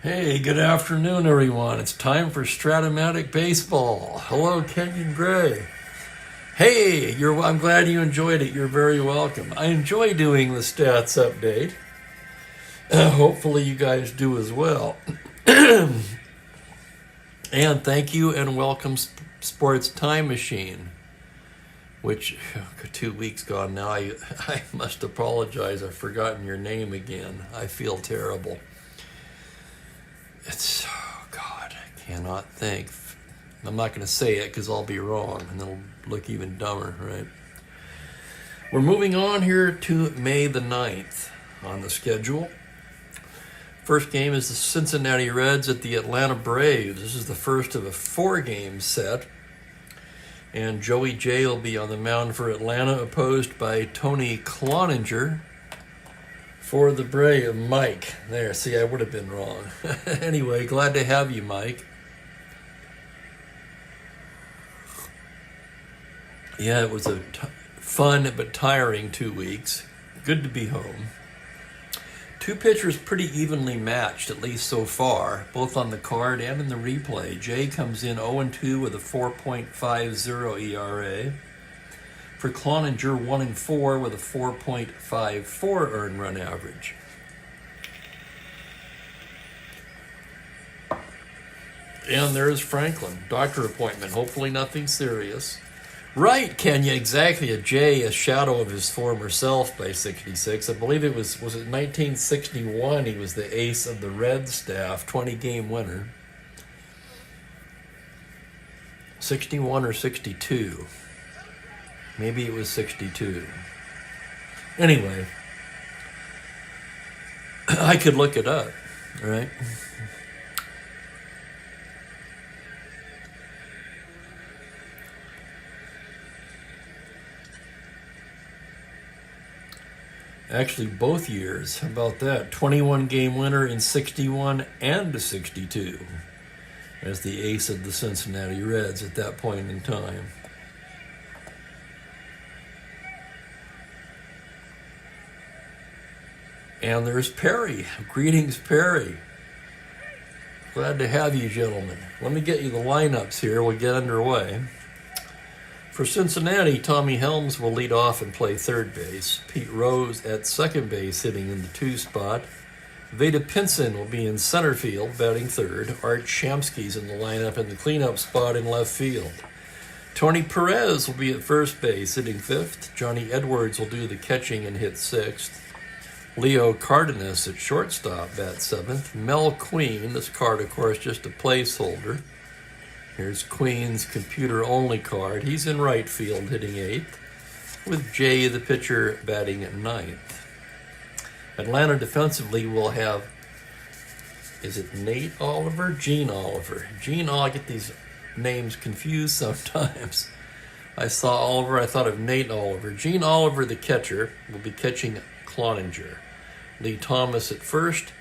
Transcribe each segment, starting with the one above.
Hey, good afternoon, everyone. It's time for Strat-O-Matic Baseball. Hello, Kenyon Gray. Hey, I'm glad you enjoyed it. You're very welcome. I enjoy doing the stats update. Hopefully you guys do as well. And thank you and welcome Sports Time Machine, which 2 weeks gone now. I must apologize. I've forgotten your name again. I feel terrible. Oh God, I cannot think. I'm not going to say it because I'll be wrong and it'll look even dumber, right? We're moving on here to May the 9th on the schedule. First game is the Cincinnati Reds at the Atlanta Braves. This is the first of a 4-game set. And Joey J will be on the mound for Atlanta, opposed by Tony Cloninger. For the Brave, Mike. There, see, I would have been wrong. Anyway, glad to have you, Mike. Yeah, it was a fun but tiring 2 weeks. Good to be home. 2 pitchers pretty evenly matched, at least so far, both on the card and in the replay. Jay comes in 0-2 with a 4.50 ERA. For Cloninger, 1-4 with a 4.54 earned run average. And there's Franklin. Doctor appointment. Hopefully nothing serious. Right, Kenya, exactly. A J, a shadow of his former self by 66. I believe it was it 1961? He was the ace of the Reds staff, 20-game winner. 61 or 62. Maybe it was 62. Anyway, I could look it up, right? Actually, both years. How about that? 21-game winner in 61 and 62 as the ace of the Cincinnati Reds at that point in time. And there's Perry. Greetings, Perry. Glad to have you, gentlemen. Let me get you the lineups here. We'll get underway. For Cincinnati, Tommy Helms will lead off and play third base. Pete Rose at second base, hitting in the 2 spot. Veda Pinson will be in center field, batting third. Art Shamsky's in the lineup in the cleanup spot in left field. Tony Perez will be at first base, hitting fifth. Johnny Edwards will do the catching and hit sixth. Leo Cardenas at shortstop, bat seventh. Mel Queen, this card, of course, just a placeholder. Here's Queen's computer-only card. He's in right field, hitting eighth, with Jay, the pitcher, batting at ninth. Atlanta defensively will have, is it Nate Oliver? Gene Oliver. I get these names confused sometimes. I saw Oliver, I thought of Nate Oliver. Gene Oliver, the catcher, will be catching Cloninger. Lee Thomas at first.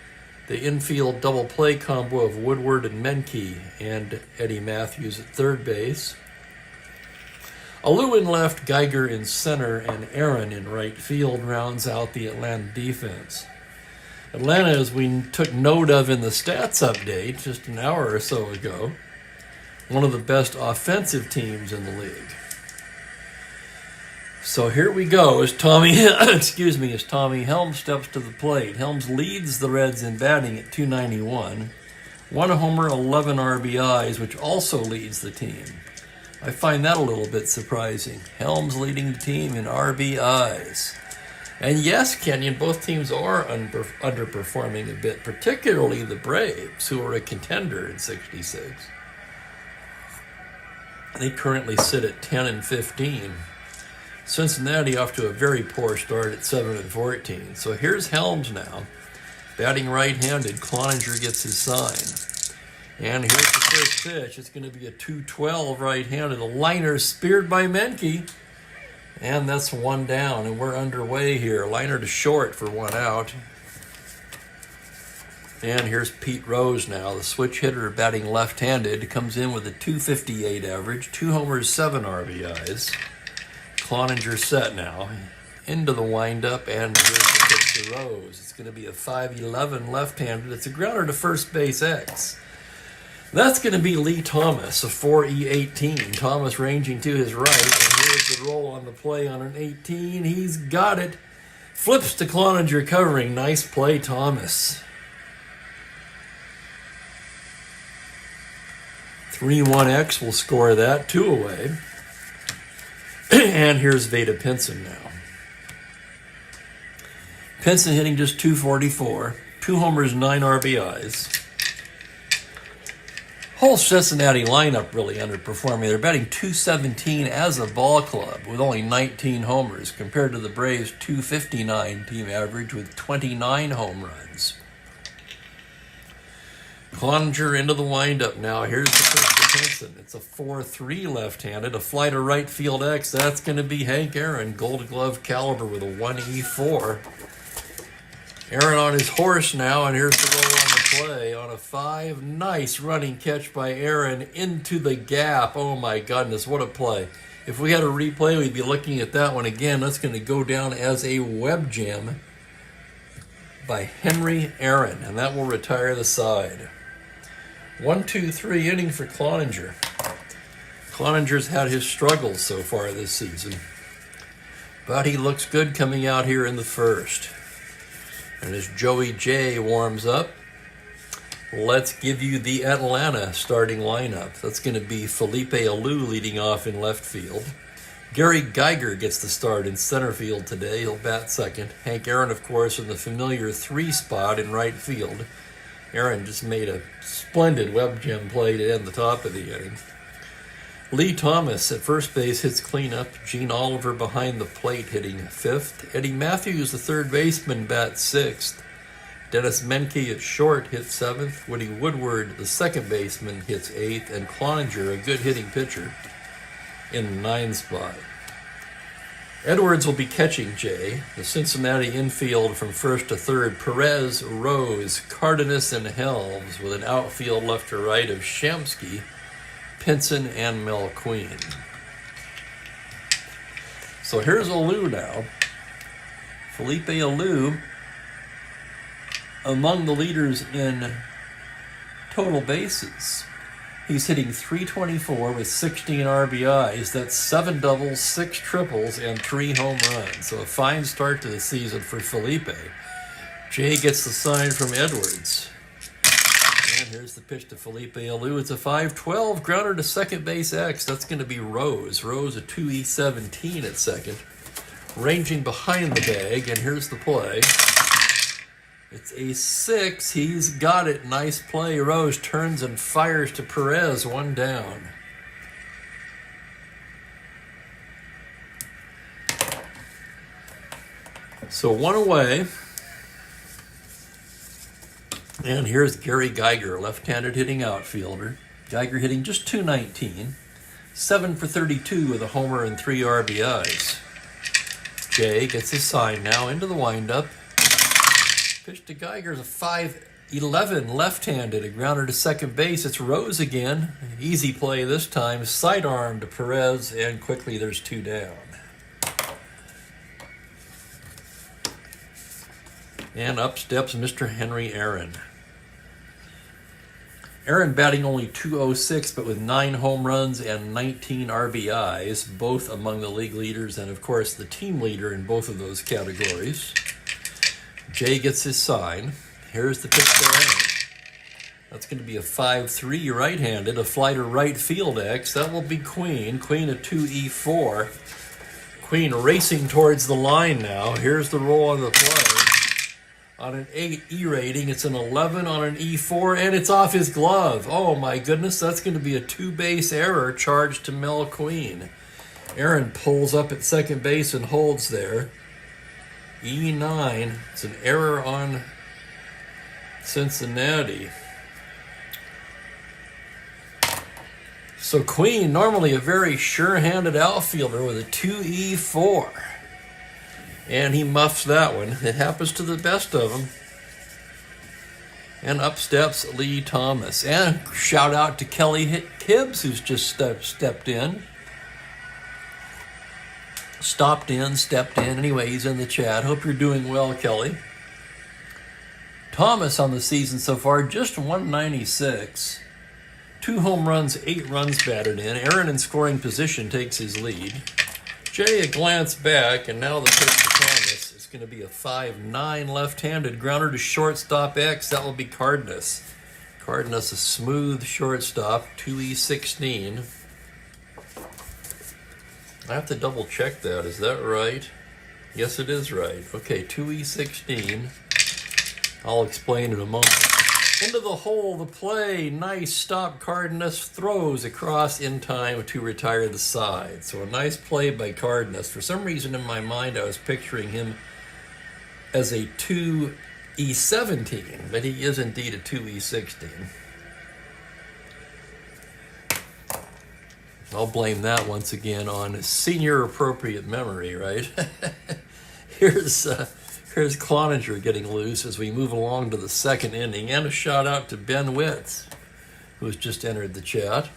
The infield double play combo of Woodward and Menke, and Eddie Matthews at third base. Alou in left, Geiger in center, and Aaron in right field rounds out the Atlanta defense. Atlanta, as we took note of in the stats update just an hour or so ago, one of the best offensive teams in the league. So here we go as Tommy Helms steps to the plate. Helms leads the Reds in batting at .291. 1 homer, 11 RBIs, which also leads the team. I find that a little bit surprising. Helms leading the team in RBIs. And yes, Kenyon, both teams are underperforming a bit, particularly the Braves, who are a contender in 66. They currently sit at 10-15. Cincinnati off to a very poor start at 7-14. So here's Helms now, batting right-handed. Cloninger gets his sign. And here's the first pitch. It's going to be a 2-12 right-handed. A liner speared by Menke. And that's 1 down, and we're underway here. Liner to short for 1 out. And here's Pete Rose now, the switch hitter batting left-handed. Comes in with a .258 average, 2 homers, 7 RBIs. Cloninger set now. into the windup, and here's the pitch to Rose. It's going to be a 5-11 left-handed. It's a grounder to first base X. That's going to be Lee Thomas, a 4E18. Thomas ranging to his right, and here's the roll on the play on an 18. He's got it. Flips to Cloninger covering. Nice play, Thomas. 3-1X will score that, 2 away. And here's Veda Pinson now. Pinson hitting just .244, 2 homers, 9 RBIs. Whole Cincinnati lineup really underperforming. They're batting .217 as a ball club with only 19 homers compared to the Braves' .259 team average with 29 home runs. Cloninger into the windup now. Here's the pitch to Pinson. It's a 4-3 left-handed, a fly to right field X. That's going to be Hank Aaron, Gold Glove caliber with a 1E4. Aaron on his horse now, and here's the roll on the play on a 5. Nice running catch by Aaron into the gap. Oh my goodness, what a play. If we had a replay, we'd be looking at that one again. That's going to go down as a web jam by Henry Aaron, and that will retire the side. 1-2-3 inning for Cloninger. Cloninger's had his struggles so far this season, but he looks good coming out here in the first. And as Joey J warms up, let's give you the Atlanta starting lineup. That's going to be Felipe Alou leading off in left field. Gary Geiger gets the start in center field today. He'll bat second. Hank Aaron, of course, in the familiar 3 spot in right field. Aaron just made a splendid web gem play to end the top of the inning. Lee Thomas at first base hits cleanup. Gene Oliver behind the plate hitting 5th. Eddie Matthews, the third baseman, bats 6th. Dennis Menke at short hits 7th. Woody Woodward, the second baseman, hits 8th. And Cloninger, a good hitting pitcher, in the 9 spot. Edwards will be catching Jay. The Cincinnati infield from first to third. Perez, Rose, Cardenas, and Helms with an outfield left to right of Shamsky, Pinson, and Melqueen. So here's Alou now. Felipe Alou, among the leaders in total bases. He's hitting .324 with 16 RBIs. That's 7 doubles, 6 triples, and 3 home runs. So a fine start to the season for Felipe. Jay gets the sign from Edwards. And here's the pitch to Felipe Alou. It's a 5-12 grounder to second base X. That's going to be Rose. Rose a 2E17 at second. Ranging behind the bag, and here's the play. It's a 6. He's got it. Nice play. Rose turns and fires to Perez. 1 down. So 1 away. And here's Gary Geiger, left-handed hitting outfielder. Geiger hitting just .219. 7 for 32 with a homer and 3 RBIs. Jay gets his sign now into the windup. Pitch to Geiger's a 5-11 left-handed, a grounder to second base. It's Rose again. Easy play this time. Sidearm to Perez, and quickly there's 2 down. And up steps Mr. Henry Aaron. Aaron batting only .206, but with 9 home runs and 19 RBIs, both among the league leaders and, of course, the team leader in both of those categories. Jay gets his sign. Here's the pitch to Aaron. That's going to be a 5-3 right-handed, a fly to right field X. That will be Queen. Queen a 2E4. Queen racing towards the line now. Here's the roll on the play. On an 8 E rating, it's an 11 on an E4, and it's off his glove. Oh my goodness, that's going to be a 2-base error charged to Mel Queen. Aaron pulls up at second base and holds there. E9, it's an error on Cincinnati. So Queen, normally a very sure-handed outfielder with a 2E4. And he muffs that one. It happens to the best of them. And up steps Lee Thomas. And shout out to Kelly Hibbs, who's just stepped in. stepped in. Anyway, he's in the chat. Hope you're doing well, Kelly. Thomas on the season so far, just 196. 2 home runs, 8 runs batted in. Aaron in scoring position takes his lead. Jay a glance back, and now the pitch to Thomas is going to be a 5-9 left-handed grounder to shortstop X. That will be Cardenas. Cardenas a smooth shortstop, 2E16. I have to double check that. Is that right? Yes, it is right. Okay, 2E16. I'll explain in a moment. Into the hole, the play. Nice stop. Cardenas throws across in time to retire the side. So a nice play by Cardenas. For some reason in my mind, I was picturing him as a 2E17, but he is indeed a 2E16. I'll blame that once again on senior appropriate memory, right? Here's Cloninger getting loose as we move along to the second inning, and a shout out to Ben Witz, who has just entered the chat.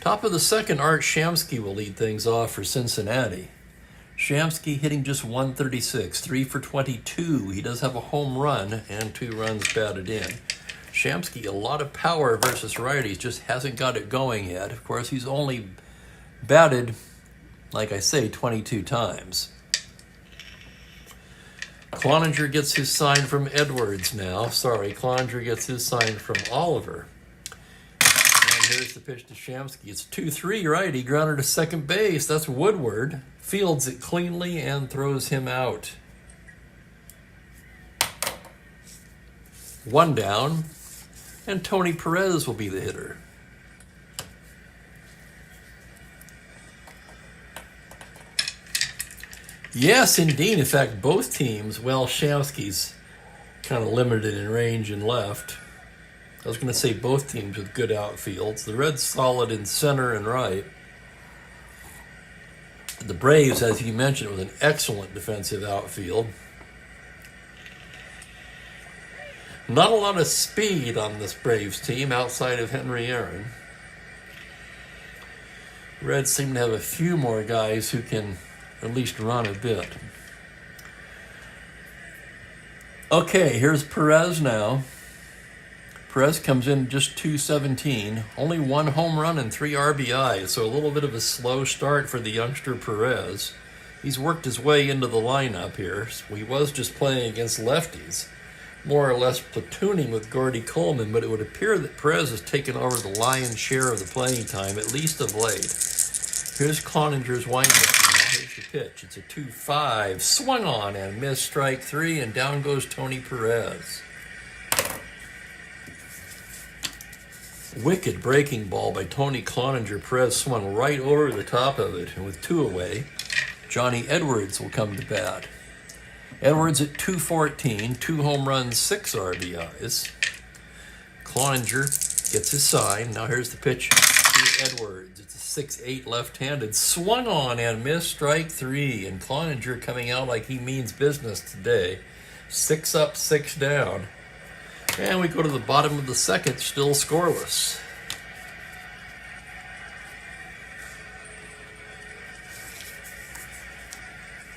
Top of the second, Art Shamsky will lead things off for Cincinnati. Shamsky hitting just 136, 3 for 22. He does have a home run and 2 runs batted in. Shamsky, a lot of power versus righties, just hasn't got it going yet. Of course, he's only batted, like I say, 22 times. Cloninger gets his sign from Edwards now. Sorry, Cloninger gets his sign from Oliver. And here's the pitch to Shamsky. It's 2-3 righty, grounder to second base. That's Woodward. Fields it cleanly and throws him out. 1 down. And Tony Perez will be the hitter. Yes, indeed. In fact, both teams, well, Shamsky's kind of limited in range and left. I was going to say both teams with good outfields. The Reds solid in center and right. The Braves, as you mentioned, with an excellent defensive outfield. Not a lot of speed on this Braves team outside of Henry Aaron. Reds seem to have a few more guys who can at least run a bit. Okay, here's Perez now. Perez comes in just 217, only 1 home run and 3 RBIs, so a little bit of a slow start for the youngster Perez. He's worked his way into the lineup here. He was just playing against lefties, more or less platooning with Gordy Coleman, but it would appear that Perez has taken over the lion's share of the playing time, at least of late. Here's Cloninger's windup now. Here's the pitch. It's a 2-5. Swung on and missed, strike 3, and down goes Tony Perez. Wicked breaking ball by Tony Cloninger. Perez swung right over the top of it, and with 2 away, Johnny Edwards will come to bat. Edwards at 214, 2 home runs, 6 RBIs. Cloninger gets his sign. Now here's the pitch to Edwards. It's a 6-8 left-handed. Swung on and missed, strike 3. And Cloninger coming out like he means business today. 6 up, 6 down. And we go to the bottom of the second, still scoreless.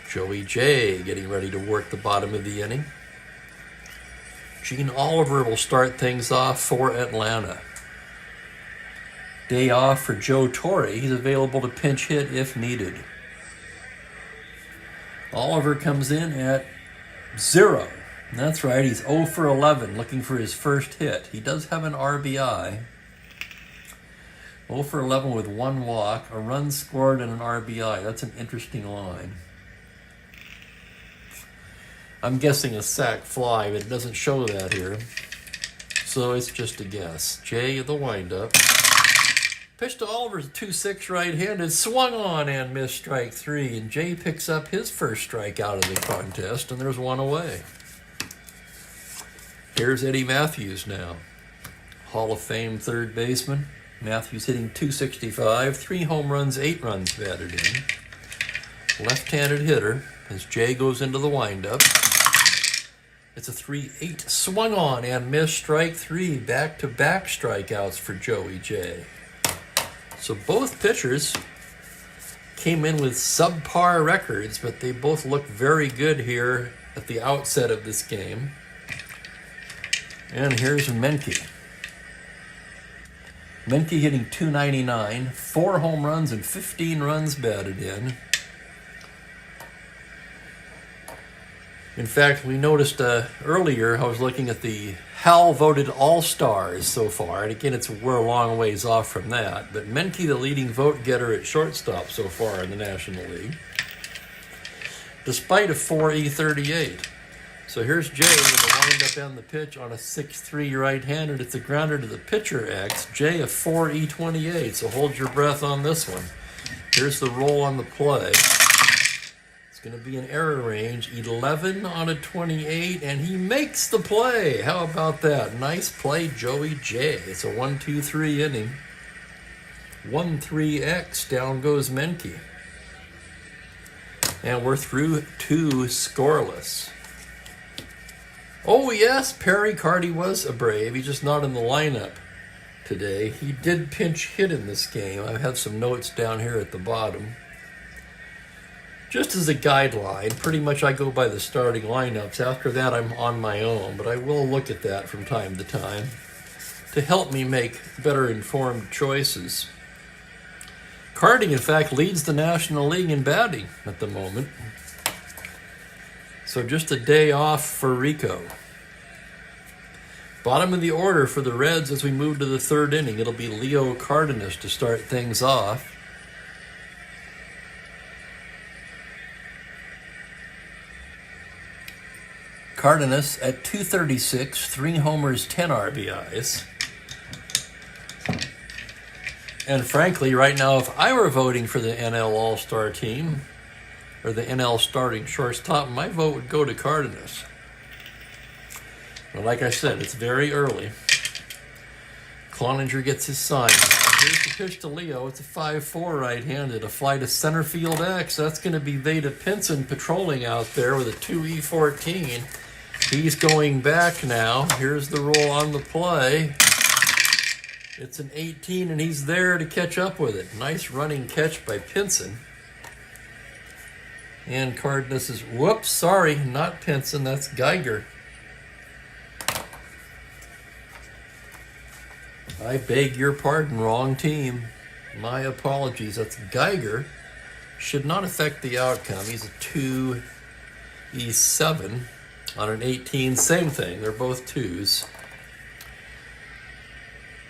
Joey J getting ready to work the bottom of the inning. Gene Oliver will start things off for Atlanta. Day off for Joe Torre. He's available to pinch hit if needed. Oliver comes in at 0. That's right, he's 0 for 11, looking for his first hit. He does have an RBI. 0 for 11 with 1 walk, a run scored and an RBI. That's an interesting line. I'm guessing a sac fly, but it doesn't show that here. So it's just a guess. Jay the windup. Pitch to Oliver's 2-6 right-handed. Swung on and missed, strike 3. And Jay picks up his first strike out of the contest, and there's 1 away. Here's Eddie Matthews now. Hall of Fame third baseman. Matthews hitting 265, 3 home runs, 8 runs batted in. Left-handed hitter as Jay goes into the windup. It's a 3-8. Swung on and missed, strike 3. Back-to-back strikeouts for Joey J. So both pitchers came in with subpar records, but they both look very good here at the outset of this game. And here's Menke. Menke hitting .299, 4 home runs and 15 runs batted in. In fact, we noticed earlier, I was looking at the Hal voted All-Stars so far, and again, we're a long ways off from that, but Menke, the leading vote getter at shortstop so far in the National League, despite a 4.38. So here's Jay with a windup on the pitch on a 6.3 right-handed. It's a grounder to the pitcher X. Jay a 4.28, so hold your breath on this one. Here's the roll on the play. It's going to be an error range, 11 on a 28, and he makes the play. How about that? Nice play, Joey J. It's a 1-2-3 inning. 1-3X, down goes Menke. And we're through 2 scoreless. Oh yes, Perry Carty was a Brave. He's just not in the lineup today. He did pinch hit in this game. I have some notes down here at the bottom. Just as a guideline, pretty much I go by the starting lineups. After that, I'm on my own, but I will look at that from time to time to help me make better informed choices. Carty, in fact, leads the National League in batting at the moment. So just a day off for Rico. Bottom of the order for the Reds as we move to the 3rd inning. It'll be Leo Cardenas to start things off. Cardenas at .236, 3 homers, 10 RBIs. And frankly, right now, if I were voting for the NL All-Star team, or the NL starting shortstop, my vote would go to Cardenas. But like I said, it's very early. Cloninger gets his sign. Here's the pitch to Leo. It's a 5-4 right-handed. A fly to center field X. That's going to be Veda Pinson patrolling out there with a 2E14. He's going back now. Here's the roll on the play. It's an 18, and he's there to catch up with it. Nice running catch by Pinson. And Cardenas is, whoops, sorry, not Pinson, that's Geiger. I beg your pardon, wrong team. My apologies, that's Geiger. Should not affect the outcome. He's a 2E7 on an 18, same thing, they're both 2s.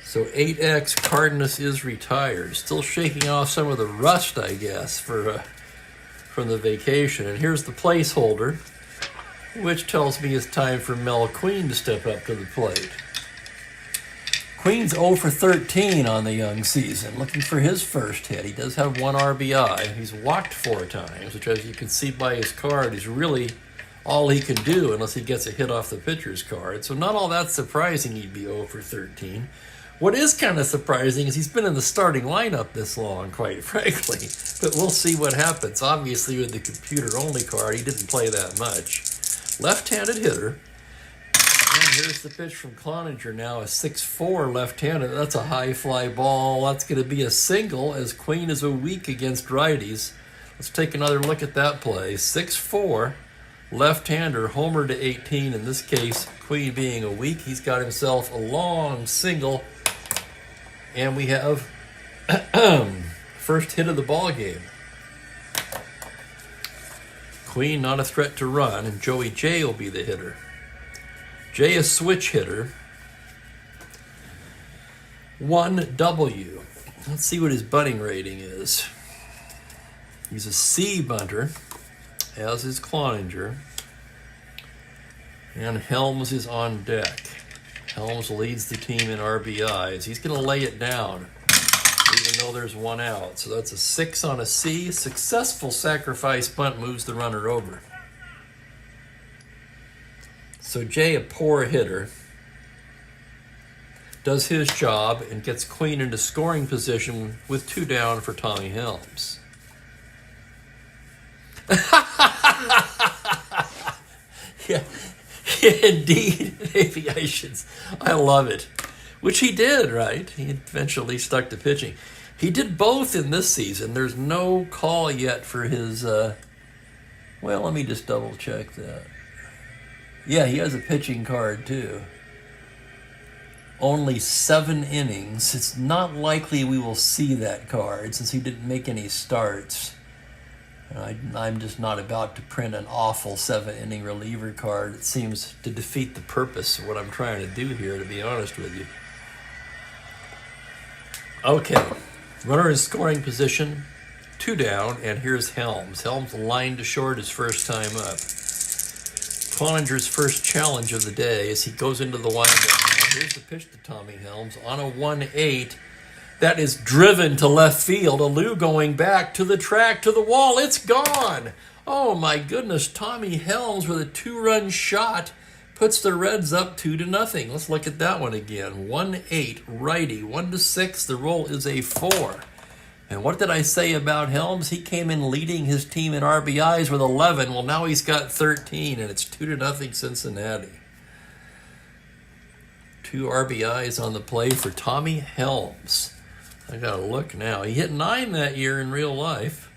So 8X, Cardenas is retired. Still shaking off some of the rust, I guess, from the vacation. And here's the placeholder, which tells me it's time for Mel Queen to step up to the plate. Queen's 0 for 13 on the young season, looking for his first hit. He does have 1 RBI. He's walked 4 times, which, as you can see by his card, is really all he can do unless he gets a hit off the pitcher's card. So not all that surprising he'd be 0 for 13. What is kind of surprising is he's been in the starting lineup this long, quite frankly. But we'll see what happens. Obviously, with the computer-only card, he didn't play that much. Left-handed hitter. And here's the pitch from Cloninger now, a 6-4 left-handed. That's a high fly ball. That's going to be a single as Queen is a weak against righties. Let's take another look at that play. 6-4, left-hander, homer to 18. In this case, Queen being a weak, he's got himself a long single. And we have first hit of the ball game. Queen not a threat to run, and Joey J will be the hitter. J a switch hitter. 1W. Let's see what his bunting rating is. He's a C bunter, as is Cloninger. And Helms is on deck. Helms leads the team in RBIs. He's going to lay it down, even though there's 1 out. So that's a 6 on a C. Successful sacrifice bunt moves the runner over. So Jay, a poor hitter, does his job and gets Queen into scoring position with 2 down for Tommy Helms. Yeah. Indeed, aviations. I love it. Which he did, right? He eventually stuck to pitching. He did both in this season. There's no call yet for his, well, let me just double check that. Yeah, he has a pitching card too. Only 7 innings. It's not likely we will see that card since he didn't make any starts. I'm just not about to print an awful 7-inning reliever card. It seems to defeat the purpose of what I'm trying to do here, to be honest with you. Okay, runner in scoring position, 2 down, and here's Helms. Helms lined to short his first time up. Cloninger's first challenge of the day as he goes into the windup. Now here's the pitch to Tommy Helms on a 1-8. That is driven to left field. Alou going back to the track, to the wall. It's gone. Oh, my goodness. Tommy Helms with a 2-run shot puts the Reds up 2-0. Let's look at that one again. 1-8, righty. 1-6. The roll is a 4. And what did I say about Helms? He came in leading his team in RBIs with 11. Well, now he's got 13, and it's 2-0 Cincinnati. 2 RBIs on the play for Tommy Helms. I gotta look now. He hit 9 that year in real life.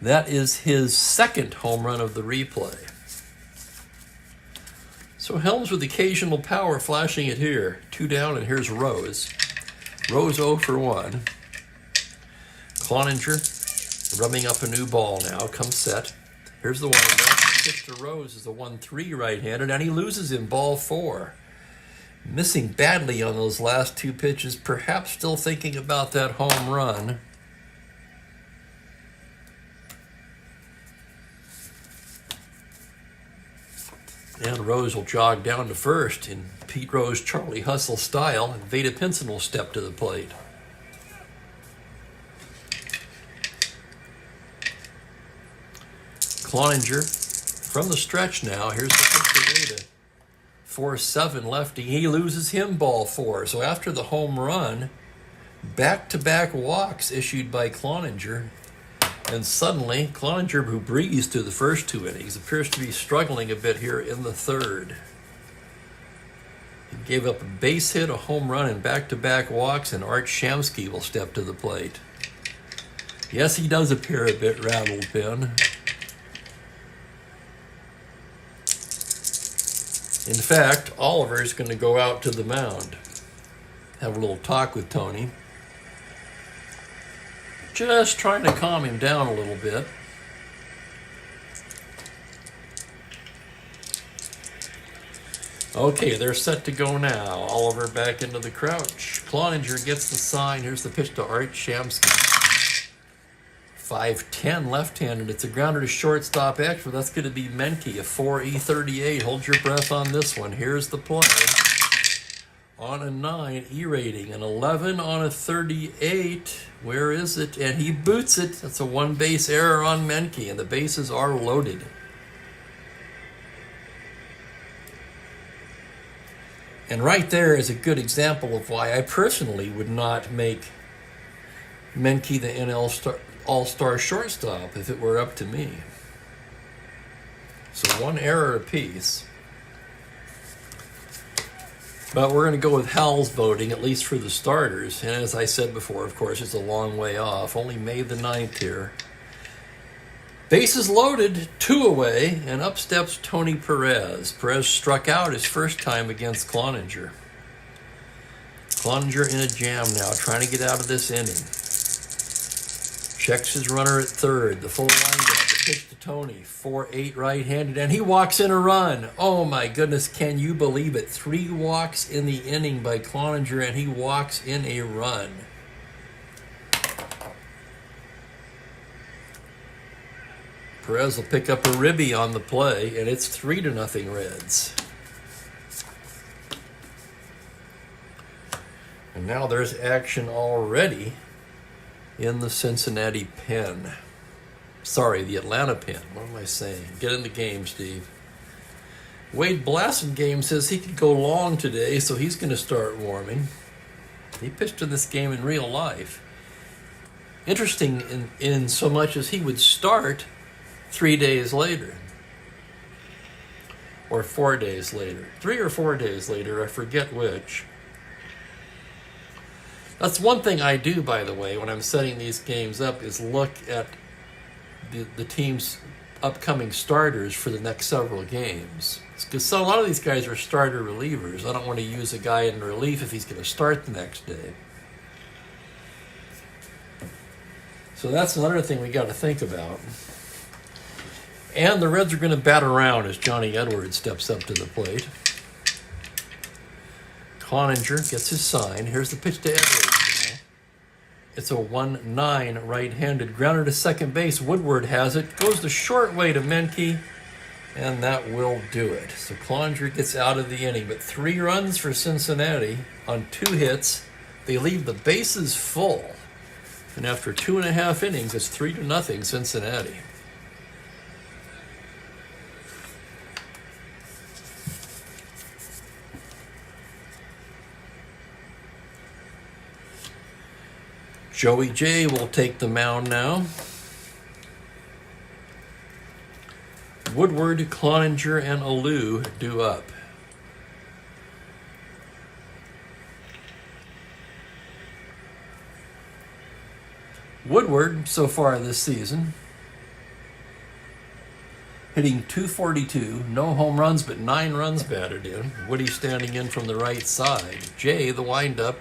That is his second home run of the replay. So Helms with occasional power flashing it here. 2 down, and here's Rose. Rose 0 for 1. Cloninger rubbing up a new ball now. Comes set. Here's the windup. The pitch to Rose is a 1-3 right-handed, and he loses him ball 4. Missing badly on those last 2 pitches, perhaps still thinking about that home run. And Rose will jog down to first in Pete Rose, Charlie Hustle style, and Veda Pinson will step to the plate. Cloninger from the stretch now. Here's the pitch to Veda. 4-7 lefty. He loses him ball 4. So after the home run, back-to-back walks issued by Cloninger. And suddenly, Cloninger, who breezed through the first 2 innings, appears to be struggling a bit here in the third. He gave up a base hit, a home run, and back-to-back walks, and Art Shamsky will step to the plate. Yes, he does appear a bit rattled, Ben. In fact, Oliver is going to go out to the mound, have a little talk with Tony. Just trying to calm him down a little bit. Okay, they're set to go now. Oliver back into the crouch. Cloninger gets the sign. Here's the pitch to Art Shamsky. 5-10 left-handed. It's a grounder to shortstop extra. That's going to be Menke, a 4.38. Hold your breath on this one. Here's the play. On a 9, E-rating. An 11 on a 38. Where is it? And he boots it. That's a 1-base error on Menke, and the bases are loaded. And right there is a good example of why I personally would not make Menke the NL All-Star shortstop if it were up to me. So 1 error apiece. But we're going to go with Hal's voting, at least for the starters. And as I said before, of course, it's a long way off. Only May the 9th here. Bases loaded, 2 away, and up steps Tony Perez. Perez struck out his first time against Cloninger. Cloninger in a jam now, trying to get out of this inning. Checks his runner at third. The full windup. The pitch to Tony. 4-8 right-handed. And he walks in a run. Oh, my goodness. Can you believe it? 3 walks in the inning by Cloninger, and he walks in a run. Perez will pick up a ribby on the play, and it's 3-0 Reds. And now there's action already in the Cincinnati pen. Sorry, the Atlanta pen. What am I saying? Get in the game, Steve. Wade Blassengame says he could go long today, so he's going to start warming. He pitched in this game in real life. Interesting in so much as he would start 3 days later. Or 4 days later. 3 or 4 days later, I forget which. That's one thing I do, by the way, when I'm setting these games up, is look at the team's upcoming starters for the next several games. Because a lot of these guys are starter relievers. I don't want to use a guy in relief if he's going to start the next day. So that's another thing we got to think about. And the Reds are going to bat around as Johnny Edwards steps up to the plate. Cloninger gets his sign. Here's the pitch to Edwards now. It's a 1-9 right-handed grounder to second base. Woodward has it. Goes the short way to Menke, and that will do it. So Cloninger gets out of the inning. But 3 runs for Cincinnati on 2 hits. They leave the bases full. And after 2.5 innings, it's 3-0 Cincinnati. Joey J will take the mound now. Woodward, Cloninger, and Alou due up. Woodward, so far this season, hitting .242, no home runs, but 9 runs batted in. Woody standing in from the right side. Jay, the windup.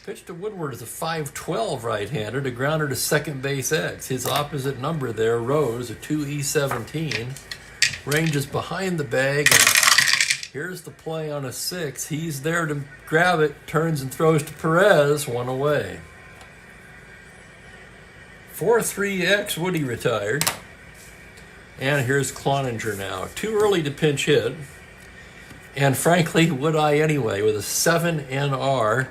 Pitch to Woodward is a 5-12 right-hander, a grounder to second base X. His opposite number there, Rose, a 2E17. Ranges behind the bag, and here's the play on a 6. He's there to grab it, turns and throws to Perez, 1 away. 4-3X, Woody retired. And here's Cloninger now. Too early to pinch hit. And frankly, would I anyway, with a 7 NR.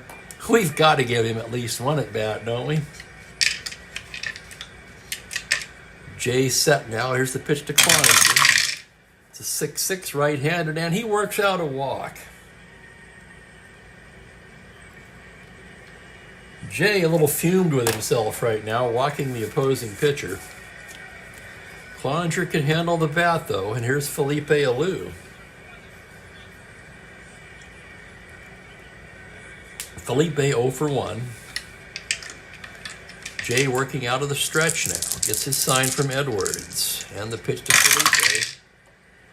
We've got to give him at least 1 at bat, don't we? Jay set now. Here's the pitch to Cloninger. It's a 6-6 right-handed, and he works out a walk. Jay a little fumed with himself right now, walking the opposing pitcher. Cloninger can handle the bat, though, and here's Felipe Alou. Felipe 0 for 1. Jay working out of the stretch now. Gets his sign from Edwards. And the pitch to Felipe.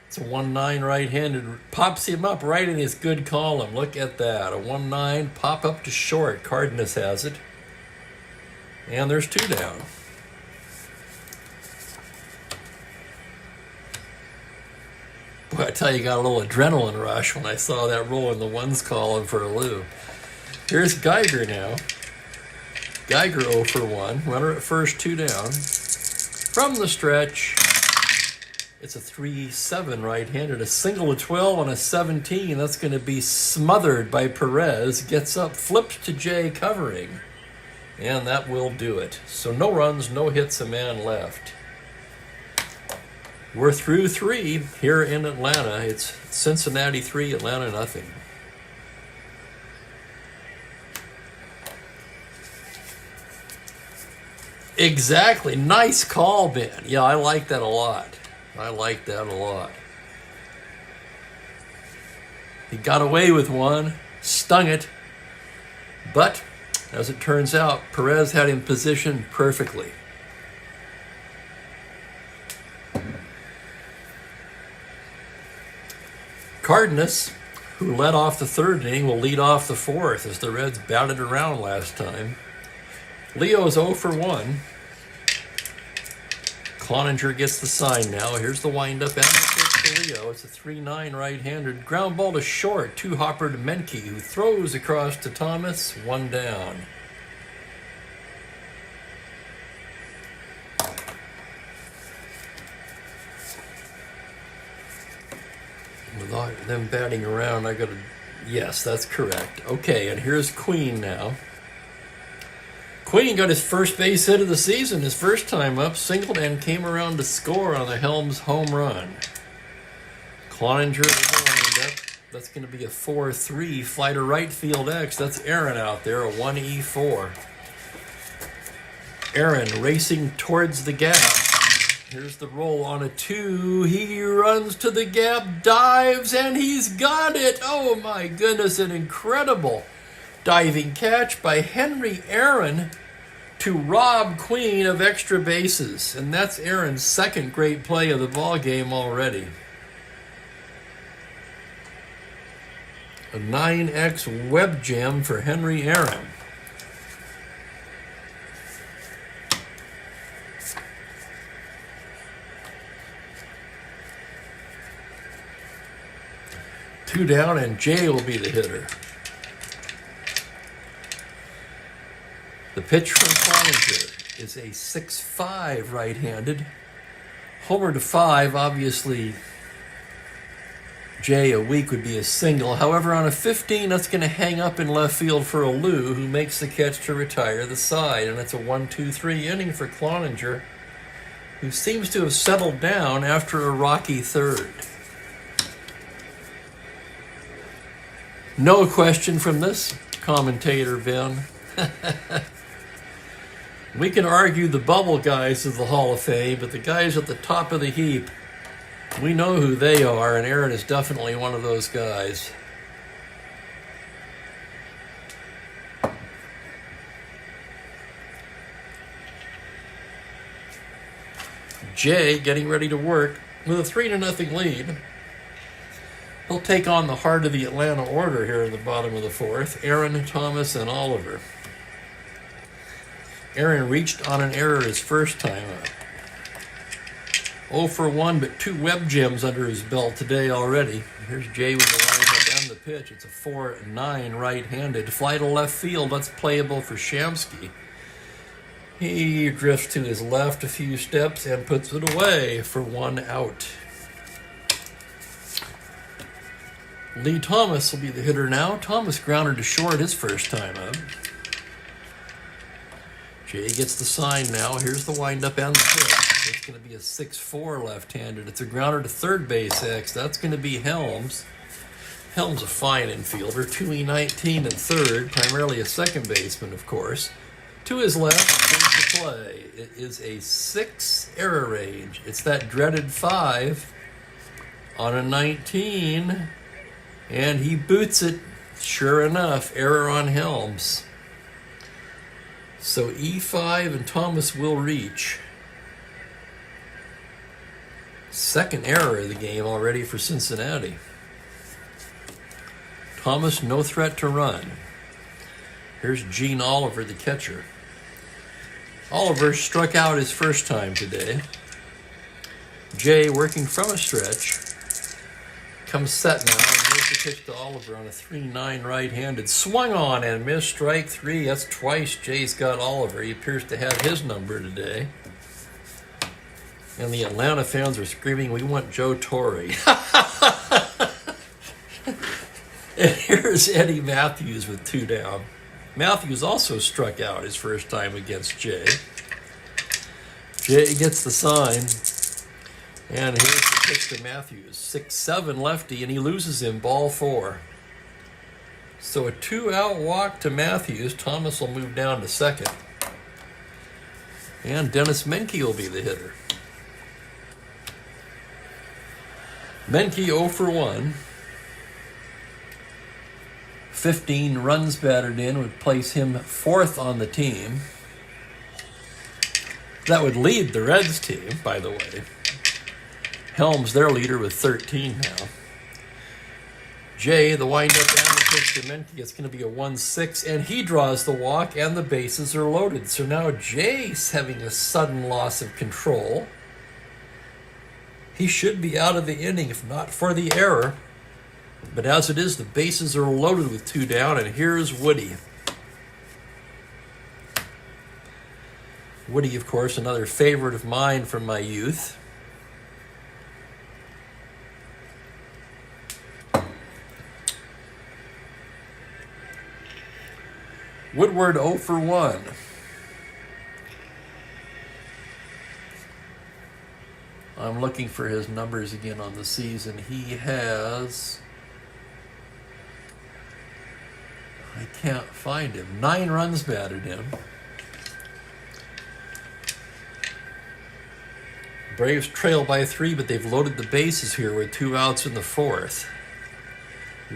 It's a 1-9 right-handed. Pops him up right in his good column. Look at that. A 1-9 pop up to short. Cardenas has it. And there's 2 down. Boy, I tell you, got a little adrenaline rush when I saw that roll in the ones column for Alou. Here's Geiger now. Geiger 0 for 1. Runner at first, 2 down. From the stretch, it's a 3-7 right-handed. A single to 12 on a 17. That's going to be smothered by Perez. Gets up, flips to Jay covering. And that will do it. So no runs, no hits, a man left. We're through 3 here in Atlanta. It's Cincinnati 3, Atlanta nothing. Exactly. Nice call, Ben. Yeah, I like that a lot. He got away with one, stung it, but as it turns out, Perez had him positioned perfectly. Cardenas, who led off the 3rd inning, will lead off the 4th as the Reds batted around last time. Leo's 0 for 1. Cloninger gets the sign now. Here's the windup and the pitch to Leo. It's a 3-9 right-handed. Ground ball to short. 2-hopper to Menke, who throws across to Thomas. 1 down. With all them batting around, I got to... Yes, that's correct. Okay, and here's Queen now. Queen got his first base hit of the season, his first time up, singled and came around to score on the Helms home run. Cloninger with the windup. That's going to be a 4-3 fly to right field X. That's Aaron out there, a 1E4. Aaron racing towards the gap. Here's the roll on a 2. He runs to the gap, dives, and he's got it. Oh my goodness, an incredible Diving catch by Henry Aaron to rob Queen of extra bases. And that's Aaron's second great play of the ball game already. A 9X web jam for Henry Aaron. Two down, and Jay will be the hitter. The pitch from Cloninger is a 6-5 right-handed. Homer to 5, obviously Jay a week would be a single. However, on a 15, that's going to hang up in left field for Alou, who makes the catch to retire the side. And it's a 1-2-3 inning for Cloninger, who seems to have settled down after a rocky third. No question from this commentator, Ben. We can argue the bubble guys of the Hall of Fame, but the guys at the top of the heap, we know who they are, and Aaron is definitely one of those guys. Jay getting ready to work with a 3-0 lead. He'll take on the heart of the Atlanta order here in the bottom of the fourth, Aaron, Thomas, and Oliver. Aaron reached on an error his first time up. 0 for 1, but 2 web gems under his belt today already. Here's Jay with the lineup and the pitch. It's a 4-9 right-handed. Fly to left field. That's playable for Shamsky. He drifts to his left a few steps and puts it away for 1 out. Lee Thomas will be the hitter now. Thomas grounded to short his first time up. Jay gets the sign now. Here's the windup and the pitch. It's going to be a 6-4 left-handed. It's a grounder to third base X. That's going to be Helms. Helms a fine infielder. 2E19 in third, primarily a second baseman, of course. To his left, here's the play. It is a 6 error range. It's that dreaded 5 on a 19. And he boots it. Sure enough, error on Helms. So E5 and Thomas will reach. Second error of the game already for Cincinnati. Thomas, no threat to run. Here's Gene Oliver, the catcher. Oliver struck out his first time today. Jay working from a stretch. Comes set now, and here's the pitch to Oliver on a 3-9 right-handed. Swung on and missed, strike 3. That's twice Jay's got Oliver. He appears to have his number today. And the Atlanta fans are screaming, "We want Joe Torre." And here's Eddie Matthews with 2 down. Matthews also struck out his first time against Jay. Jay gets the sign. And here's the pitch to Matthews. 6-7 lefty, and he loses him, ball 4. So a 2-out walk to Matthews. Thomas will move down to second. And Dennis Menke will be the hitter. Menke 0 for 1. 15 runs batted in would place him 4th on the team. That would lead the Reds team, by the way. Helms, their leader, with 13 now. Jay, the windup and the pitch to Menke, it's going to be a 1-6, and he draws the walk, and the bases are loaded. So now Jay's having a sudden loss of control. He should be out of the inning if not for the error. But as it is, the bases are loaded with 2 down, and here's Woody. Woody, of course, another favorite of mine from my youth. Woodward 0 for 1. I'm looking for his numbers again on the season. He has... I can't find him. 9 runs batted in. Braves trail by 3, but they've loaded the bases here with 2 outs in the 4th.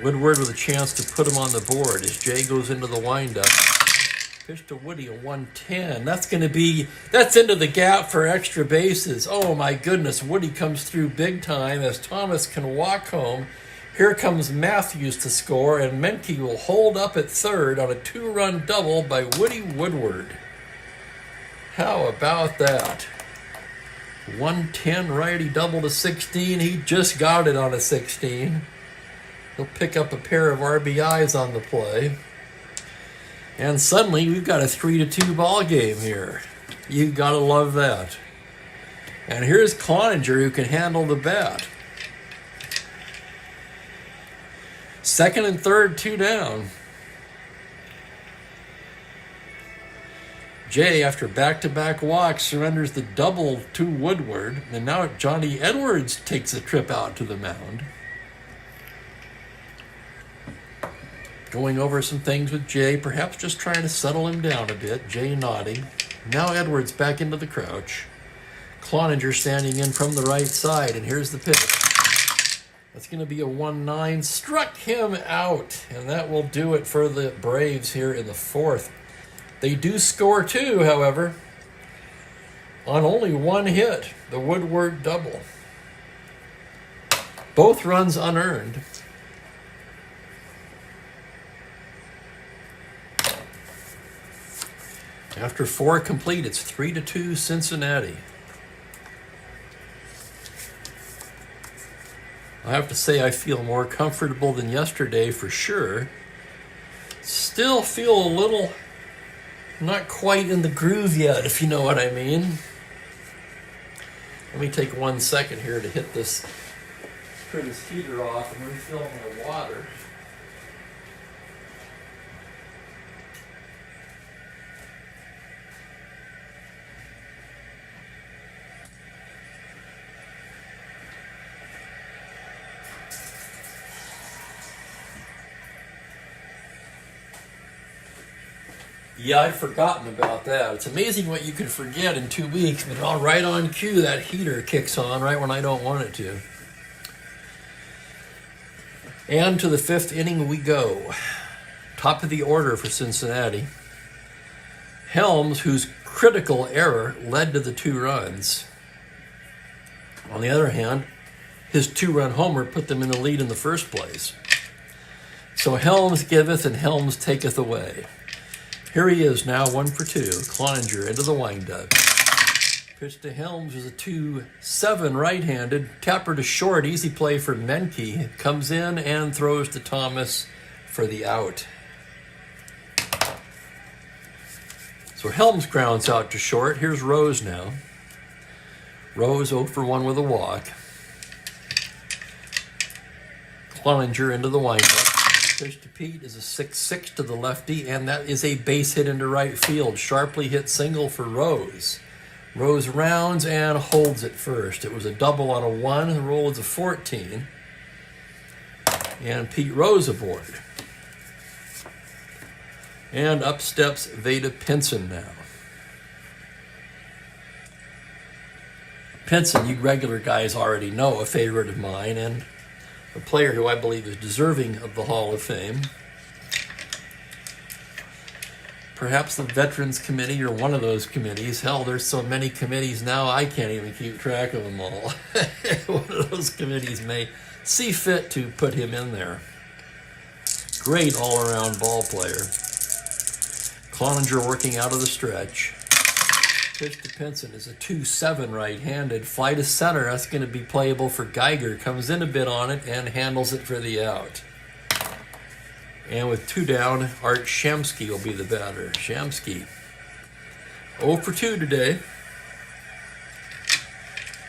Woodward with a chance to put him on the board as Jay goes into the windup. Pitch to Woody, a 110. That's into the gap for extra bases. Oh my goodness, Woody comes through big time as Thomas can walk home. Here comes Matthews to score, and Menke will hold up at third on a 2-run double by Woody Woodward. How about that? 110 righty double to 16. He just got it on a 16. He'll pick up a pair of RBIs on the play. And suddenly we've got a 3-2 ball game here. You gotta love that. And here's Cloninger, who can handle the bat. Second and third, 2 down. Jay, after back-to-back walks, surrenders the double to Woodward. And now Johnny Edwards takes a trip out to the mound. Going over some things with Jay, perhaps just trying to settle him down a bit. Jay nodding. Now Edwards back into the crouch. Cloninger standing in from the right side, and here's the pitch. That's going to be a 1-9. Struck him out, and that will do it for the Braves here in the fourth. They do score 2, however, on only 1 hit, the Woodward double. Both runs unearned. After 4 complete, it's 3-2 Cincinnati. I have to say I feel more comfortable than yesterday for sure. Still feel a little not quite in the groove yet, if you know what I mean. Let me take 1 second here to hit this, turn this heater off and refill my water. Yeah, I'd forgotten about that. It's amazing what you can forget in 2 weeks, but all right on cue, that heater kicks on right when I don't want it to. And to the 5th inning we go. Top of the order for Cincinnati. Helms, whose critical error led to the 2 runs. On the other hand, his 2-run homer put them in the lead in the first place. So Helms giveth and Helms taketh away. Here he is now, 1 for 2. Cloninger into the windup. Pitch to Helms is a 2-7 right-handed. Tapper to short, easy play for Menke. Comes in and throws to Thomas for the out. So Helms grounds out to short. Here's Rose now. Rose 0 for 1 with a walk. Cloninger into the windup. Pitch to Pete is a 6-6 to the lefty, and that is a base hit into right field. Sharply hit single for Rose. Rose rounds and holds it first. It was a double on a 1. The roll is a 14. And Pete Rose aboard. And up steps Veda Pinson now. Pinson, you regular guys already know, a favorite of mine, and a player who I believe is deserving of the Hall of Fame. Perhaps the Veterans Committee or one of those committees. Hell, there's so many committees now I can't even keep track of them all. One of those committees may see fit to put him in there. Great all-around ball player. Cloninger working out of the stretch. Pitch to Pinson is a 2-7 right-handed. Fly to center, that's going to be playable for Geiger. Comes in a bit on it and handles it for the out. And with 2 down, Art Shamsky will be the batter. Shamsky, 0 for 2 today.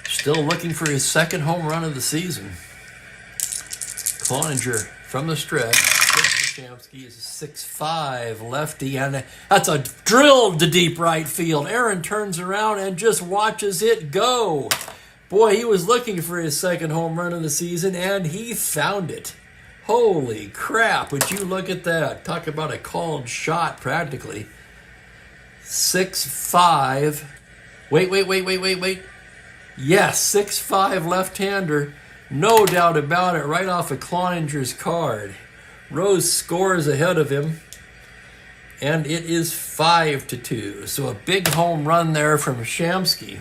Still looking for his 2nd home run of the season. Cloninger from the stretch. Shamsky is a 6'5" lefty, and that's a drill to deep right field. Aaron turns around and just watches it go. Boy, he was looking for his 2nd home run of the season, and he found it. Holy crap, would you look at that. Talk about a called shot, practically. 6'5". Wait. Yes, 6'5" left-hander. No doubt about it, right off of Cloninger's card. Rose scores ahead of him, and it is 5-2. So a big home run there from Shamsky.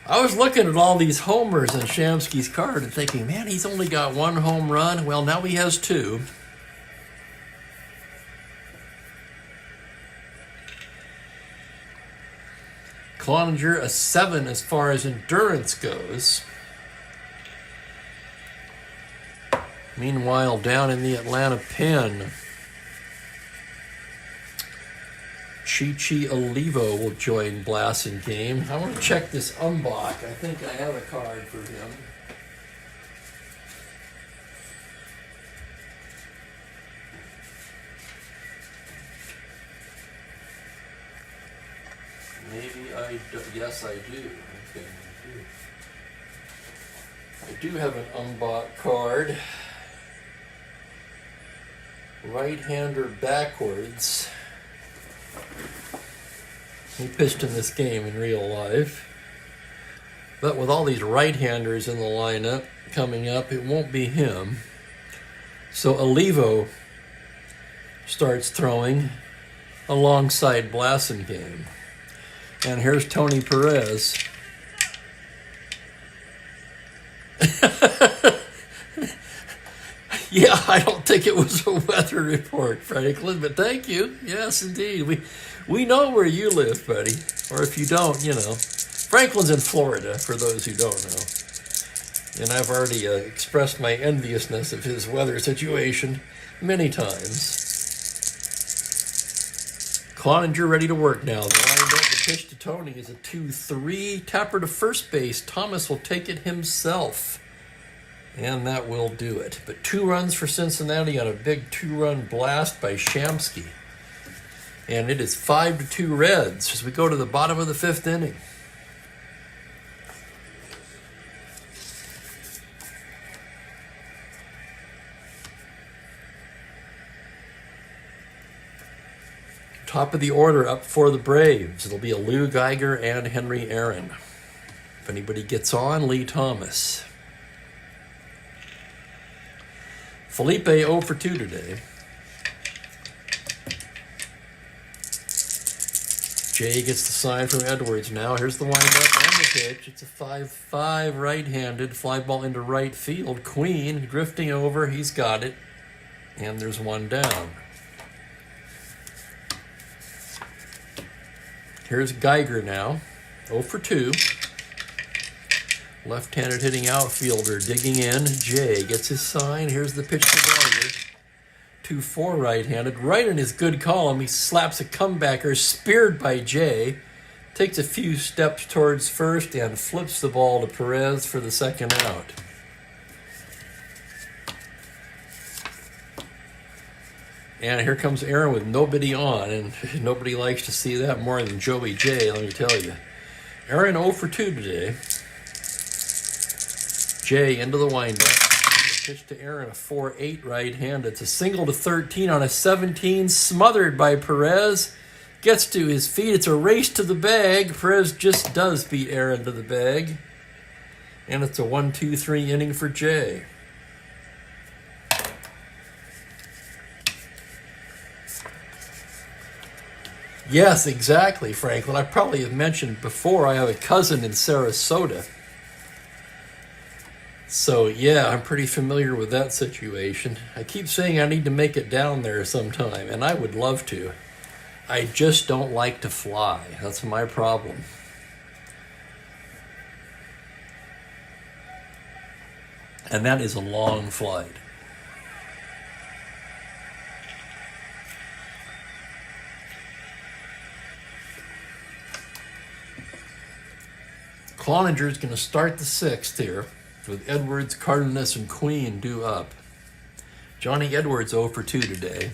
I was looking at all these homers on Shamsky's card and thinking, man, he's only got one home run. Well, now he has two. Cloninger a 7 as far as endurance goes. Meanwhile, down in the Atlanta pen, Chi Olivo will join Blasson game. I want to check this Umbach. I think I have a card for him. Maybe I do. Yes, I do. Okay, I do have an Umbach card. Right-hander backwards. He pitched in this game in real life. But with all these right-handers in the lineup coming up, it won't be him. So Olivo starts throwing alongside Blasson game. And here's Tony Perez. Yeah, I don't think it was a weather report, Franklin, but thank you. Yes, indeed. We know where you live, buddy. Or if you don't, you know. Franklin's in Florida, for those who don't know. And I've already expressed my enviousness of his weather situation many times. Cloninger ready to work now. The lined up, the pitch to Tony is a 2-3. Tapper to first base. Thomas will take it himself. And that will do it. But 2 runs for Cincinnati on a big 2-run blast by Shamsky. And it is 5-2 Reds as we go to the bottom of the 5th inning. Top of the order up for the Braves. It'll be a Lou Geiger and Henry Aaron. If anybody gets on, Lee Thomas. Felipe 0 for 2 today. Jay gets the sign from Edwards now. Here's the windup and the pitch. It's a 5-5 right-handed. Fly ball into right field. Queen drifting over. He's got it. And there's one down. Here's Geiger now. 0 for 2. Left-handed hitting outfielder digging in. Jay gets his sign. Here's the pitch to Geiger. 2-4 right-handed. Right in his good column, he slaps a comebacker, speared by Jay. Takes a few steps towards first and flips the ball to Perez for the second out. And here comes Aaron with nobody on, and nobody likes to see that more than Joey J, let me tell you. Aaron 0 for 2 today. Jay into the windup. Pitch to Aaron, a 4-8 right-hand. It's a single to 13 on a 17, smothered by Perez. Gets to his feet. It's a race to the bag. Perez just does beat Aaron to the bag. And it's a 1-2-3 inning for Jay. Yes, exactly, Franklin. I probably have mentioned before I have a cousin in Sarasota. So, yeah, I'm pretty familiar with that situation. I keep saying I need to make it down there sometime, and I would love to. I just don't like to fly. That's my problem. And that is a long flight. Cloninger is going to start the 6th here with Edwards, Cardenas, and Queen due up. Johnny Edwards 0 for 2 today.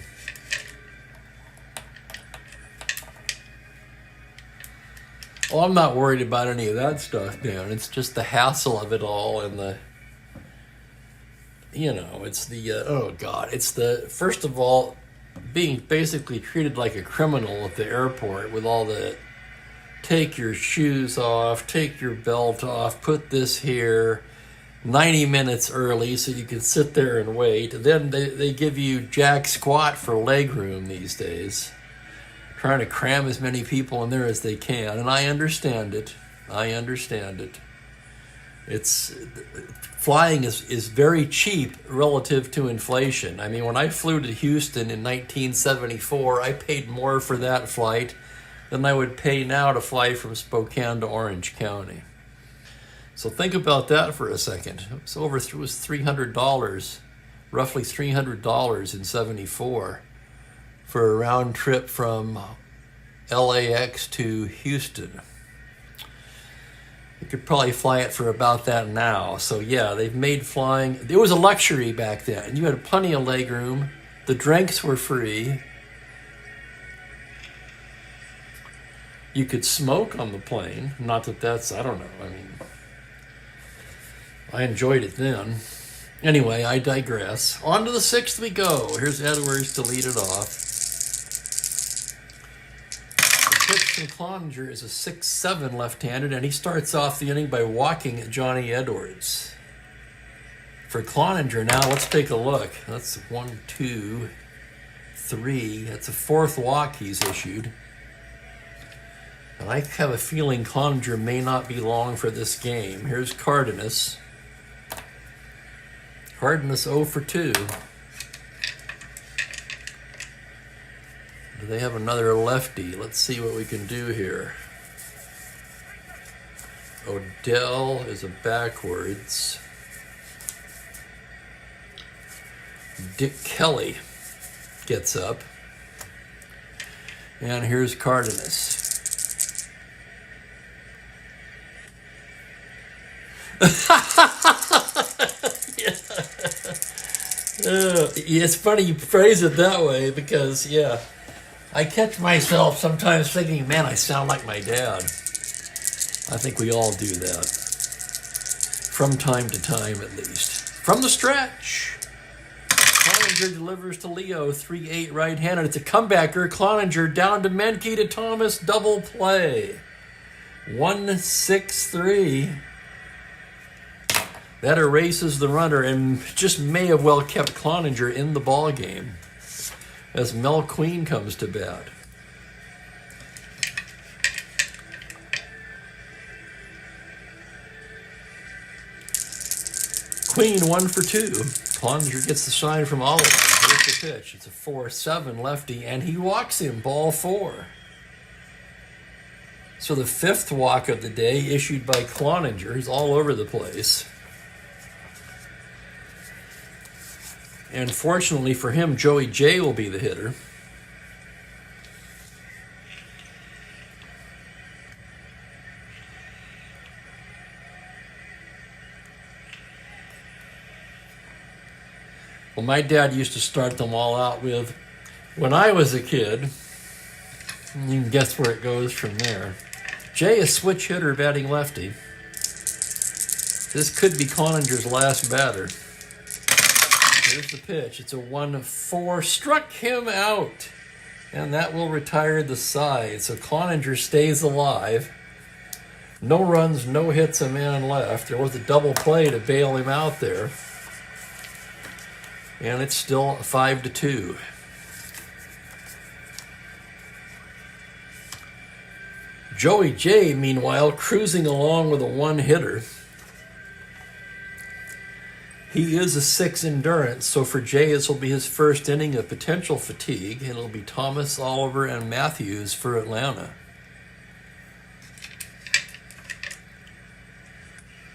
Well, I'm not worried about any of that stuff, man. It's just the hassle of it all and the, you know, it's the, oh God, it's the, first of all, being basically treated like a criminal at the airport with all the take your shoes off, take your belt off, put this here 90 minutes early so you can sit there and wait. Then they give you jack squat for leg room these days, trying to cram as many people in there as they can. And I understand it. It's flying is very cheap relative to inflation. I mean, when I flew to Houston in 1974, I paid more for that flight than I would pay now to fly from Spokane to Orange County. So think about that for a second. It was $300, roughly $300 in 74 for a round trip from LAX to Houston. You could probably fly it for about that now. So yeah, they've made flying, it was a luxury back then. You had plenty of leg room. The drinks were free. You could smoke on the plane. Not that that's, I don't know. I mean, I enjoyed it then. Anyway, I digress. On to the sixth we go. Here's Edwards to lead it off. The pitch from Cloninger is a 6-7 left-handed, and he starts off the inning by walking Johnny Edwards. For Cloninger now, let's take a look. That's 1, 2, 3. That's a fourth walk he's issued. And I have a feeling Cloninger may not be long for this game. Here's Cardenas. Cardenas 0 for 2. Do they have another lefty? Let's see what we can do here. Odell is a backwards. Dick Kelly gets up. And here's Cardenas. It's funny you phrase it that way because, yeah, I catch myself sometimes thinking, man, I sound like my dad. I think we all do that. From time to time, at least. From the stretch. Cloninger delivers to Leo, 3-8 right-handed. It's a comebacker. Cloninger down to Menke to Thomas, double play. 1-6-3. That erases the runner and just may have well kept Cloninger in the ball game as Mel Queen comes to bat. Queen 1 for 2. Cloninger gets the sign from Oliver. Here's the pitch. It's a 4-7 lefty, and he walks him, ball 4. So the fifth walk of the day issued by Cloninger. He's all over the place. And fortunately for him, Joey J will be the hitter. Well, my dad used to start them all out with, when I was a kid, you can guess where it goes from there. Jay, a switch hitter batting lefty. This could be Cloninger's last batter. Here's the pitch. It's a 1-4. Struck him out. And that will retire the side. So Cloninger stays alive. No runs, no hits, a man left. There was a double play to bail him out there. And it's still 5-2. Joey J, meanwhile, cruising along with a one-hitter. He is a 6 endurance, so for Jay, this will be his first inning of potential fatigue. It'll be Thomas, Oliver, and Matthews for Atlanta.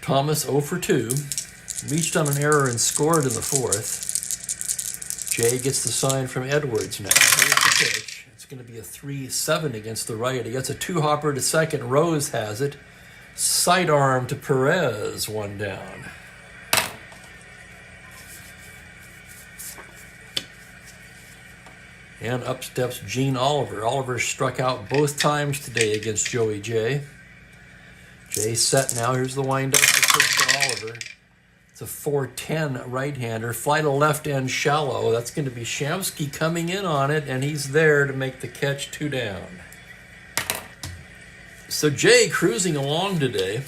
Thomas 0 for 2. Reached on an error and scored in the fourth. Jay gets the sign from Edwards now. Here's the pitch. It's going to be a 3-7 against the right. He gets a two-hopper to second. Rose has it. Sidearm to Perez, one down. And up steps Gene Oliver. Oliver struck out both times today against Joey J. Jay set now. Here's the windup to Oliver. It's a 4-10 right-hander. Fly to left end shallow. That's going to be Shamsky coming in on it, and he's there to make the catch, 2 down. So Jay cruising along today.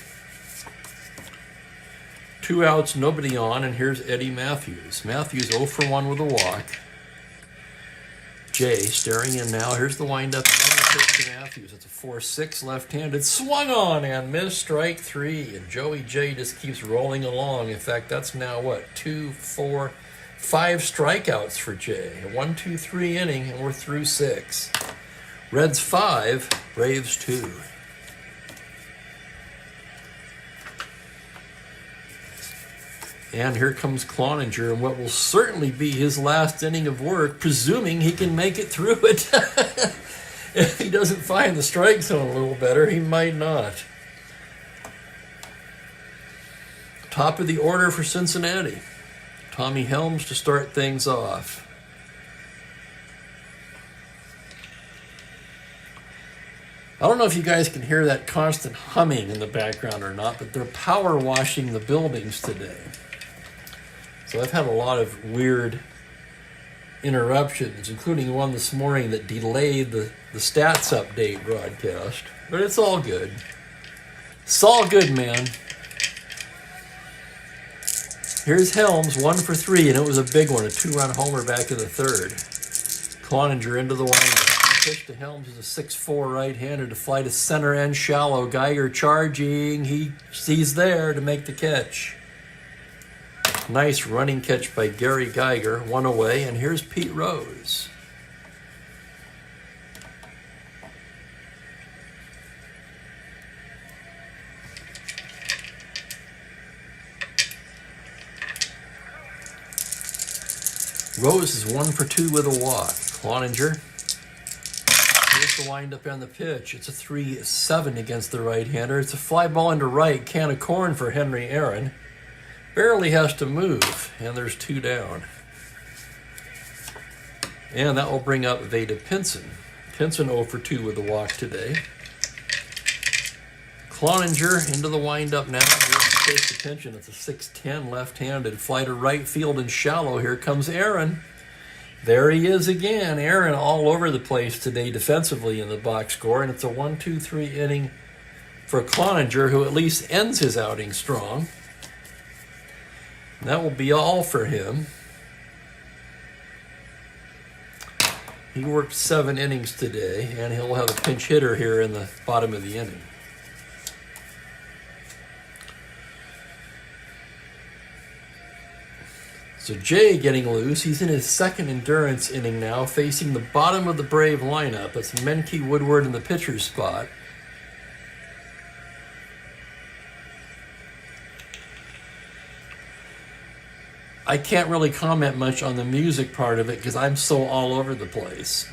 2 outs, nobody on, and here's Eddie Matthews. Matthews 0 for 1 with a walk. Jay staring in now. Here's the windup. To Matthews. It's a 4-6 left-handed. Swung on and missed, strike 3. And Joey J just keeps rolling along. In fact, that's now what? 2, 4, 5 strikeouts for Jay. A 1-2-3 inning, and we're through 6. Reds 5, Braves 2. And here comes Cloninger in what will certainly be his last inning of work, presuming he can make it through it. If he doesn't find the strike zone a little better, he might not. Top of the order for Cincinnati. Tommy Helms to start things off. I don't know if you guys can hear that constant humming in the background or not, but they're power washing the buildings today. So I've had a lot of weird interruptions, including one this morning that delayed the stats update broadcast. But it's all good. It's all good, man. Here's Helms, 1 for 3, and it was a big one, a 2-run homer back in the third. Cloninger into the windup. The pitch to Helms is a 6'4" right-hander to fly to center end shallow. Geiger charging. He's there to make the catch. Nice running catch by Gary Geiger, 1 away, and here's Pete Rose. Rose is 1 for 2 with a walk. Cloninger. Here's the windup and the pitch. It's a 3-7 against the right-hander. It's a fly ball into right. Can of corn for Henry Aaron. Barely has to move, and there's 2 down. And that will bring up Veda Pinson. Pinson 0 for 2 with a walk today. Cloninger into the windup now. Here's the attention. It's a 6'10 left-handed. Fly to right field and shallow. Here comes Aaron. There he is again. Aaron all over the place today defensively in the box score, and it's a 1-2-3 inning for Cloninger, who at least ends his outing strong. That will be all for him. He worked 7 innings today, and he'll have a pinch hitter here in the bottom of the inning. So Jay getting loose. He's in his second endurance inning now, facing the bottom of the Brave lineup. It's Menke, Woodward in the pitcher's spot. I can't really comment much on the music part of it because I'm so all over the place.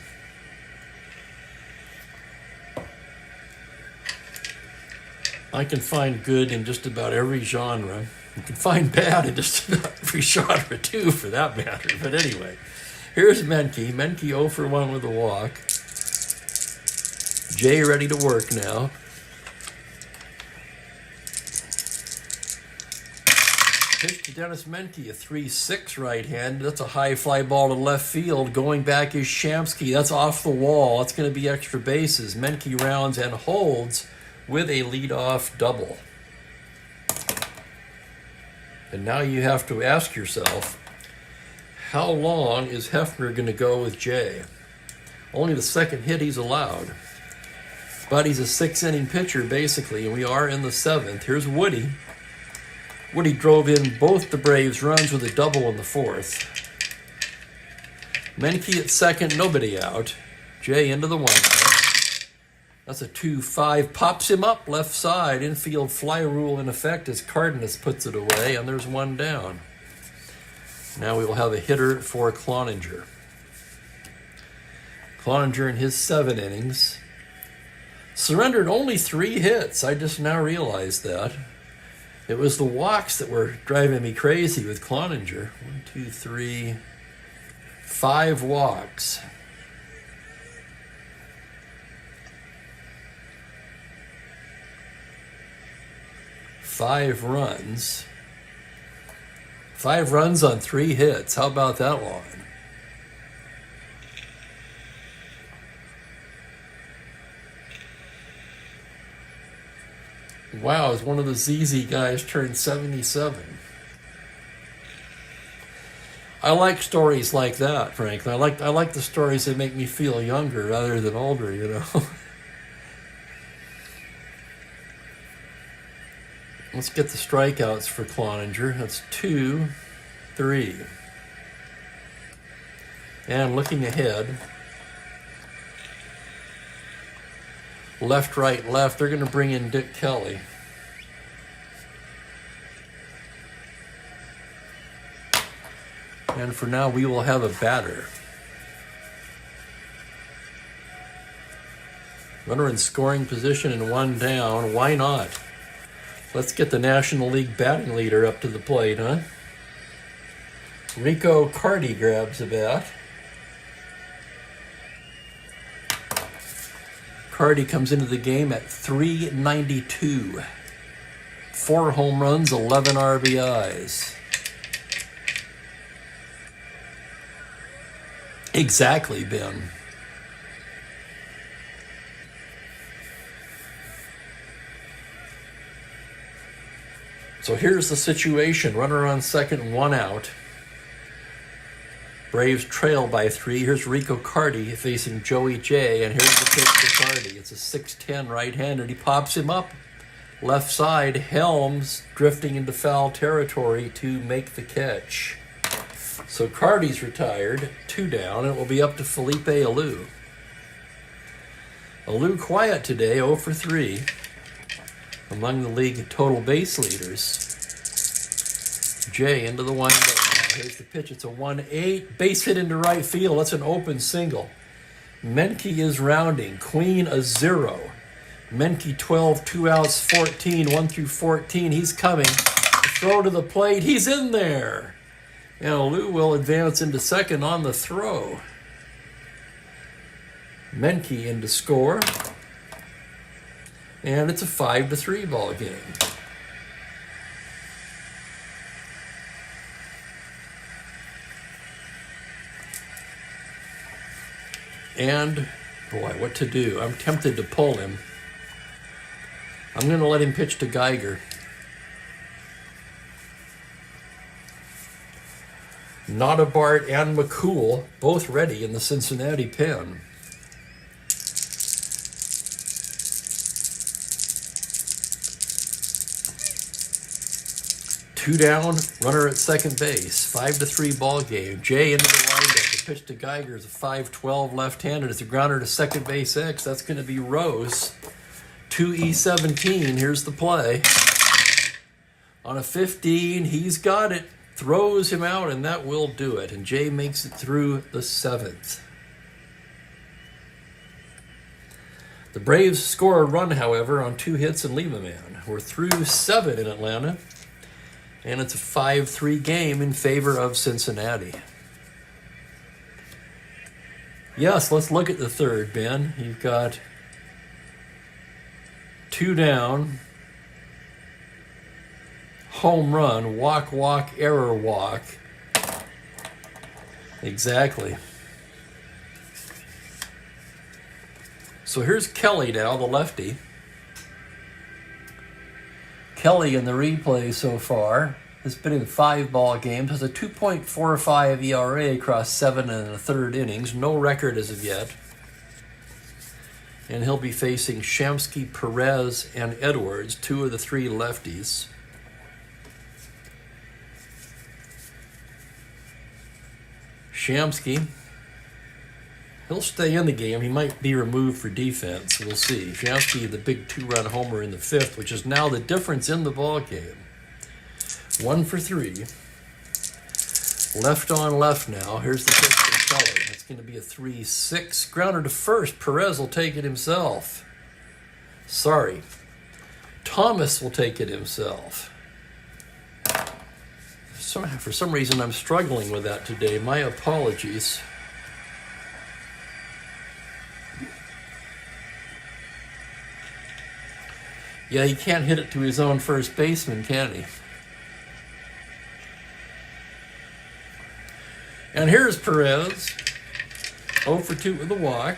I can find good in just about every genre. You can find bad in just about every genre too, for that matter. But anyway, here's Menke. Menke 0 for 1 with a walk. Jay ready to work now. Pitch to Dennis Menke, a 3-6 right-hand. That's a high fly ball to left field. Going back is Shamsky. That's off the wall. That's going to be extra bases. Menke rounds and holds with a leadoff double. And now you have to ask yourself, how long is Hefner going to go with Jay? Only the second hit he's allowed. But he's a 6-inning pitcher, basically, and we are in the 7th. Here's Woody. Woody drove in both the Braves' runs with a double in the 4th. Menke at second, nobody out. Jay into the windup. That's a 2-5. Pops him up left side. Infield fly rule in effect as Cardenas puts it away, and there's 1 down. Now we will have a hitter for Cloninger. Cloninger in his 7 innings surrendered only 3 hits. I just now realized that. It was the walks that were driving me crazy with Cloninger. 1, 2, 3, 5 walks. Five runs. 5 runs on 3 hits. How about that line? Wow, as one of the ZZ guys turned 77. I like stories like that, frankly. I like the stories that make me feel younger rather than older, you know. Let's get the strikeouts for Cloninger. That's 2, 3. And looking ahead, left, right, left, they're going to bring in Dick Kelly. And for now, we will have a batter. Runner in scoring position and 1 down. Why not? Let's get the National League batting leader up to the plate, huh? Rico Carty grabs the bat. Carty comes into the game at .392. 4 home runs, 11 RBIs. Exactly, Ben. So here's the situation. Runner on second, 1 out. Braves trail by 3. Here's Rico Carty facing Joey J. And here's the pitch to Carty. It's a 6'10 right-hander. He pops him up. Left side, Helms drifting into foul territory to make the catch. So Carty's retired, 2 down. It will be up to Felipe Alou. Alou quiet today, 0 for 3. Among the league total base leaders. Jay into the windup now. Here's the pitch. It's a 1-8. Base hit into right field. That's an open single. Menke is rounding. Queen a 0. Menke 12, 2 outs, 14, 1 through 14. He's coming. Throw to the plate. He's in there. And Alou will advance into second on the throw. Menke in to score. And it's a 5-3 ball game. And, boy, what to do? I'm tempted to pull him. I'm going to let him pitch to Geiger. Notabart and McCool both ready in the Cincinnati pen. Two down, runner at second base. 5-3 ball game. Jay into the windup. The pitch to Geiger is a 5-12 left-handed. It's a grounder to second base X. That's going to be Rose. 2E17. Here's the play. On a 15, he's got it. Throws him out, and that will do it. And Jay makes it through the 7th. The Braves score a run, however, on 2 hits and leave a man. We're through 7 in Atlanta. And it's a 5-3 game in favor of Cincinnati. Yes, let's look at the third, Ben. You've got 2 down, home run, walk, walk, error, walk. Exactly. So here's Kelly now, the lefty. Kelly in the replay so far has been in 5 ball games, has a 2.45 ERA across 7 1/3 innings, no record as of yet. And he'll be facing Shamsky, Perez, and Edwards, 2 of the 3 lefties. Shamsky, he'll stay in the game. He might be removed for defense. We'll see. Shamsky, the big 2-run homer in the 5th, which is now the difference in the ball game. 1 for 3. Left on left now. Here's the pitch from Kelly. It's going to be a 3-6. Grounder to first. Perez will take it himself. Sorry. Thomas will take it himself. For some reason, I'm struggling with that today. My apologies. Yeah, he can't hit it to his own first baseman, can he? And here's Perez. 0 for 2 with a walk.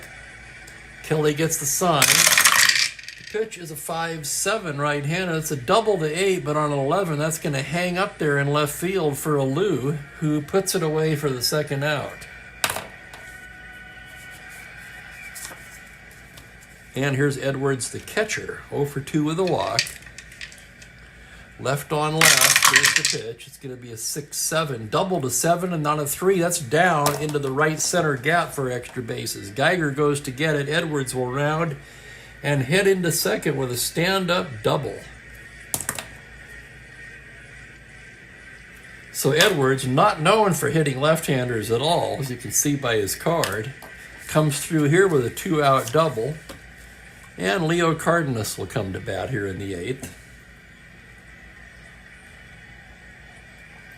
Kelly gets the sign. The pitch is a 5-7 right-handed. It's a double to 8, but on 11, that's going to hang up there in left field for Alou, who puts it away for the second out. And here's Edwards, the catcher, 0 for 2 with a walk. Left on left, here's the pitch. It's going to be a 6-7. Double to 7 and not a 3. That's down into the right center gap for extra bases. Geiger goes to get it. Edwards will round and head into second with a stand-up double. So Edwards, not known for hitting left-handers at all, as you can see by his card, comes through here with a 2-out double. And Leo Cardenas will come to bat here in the 8th.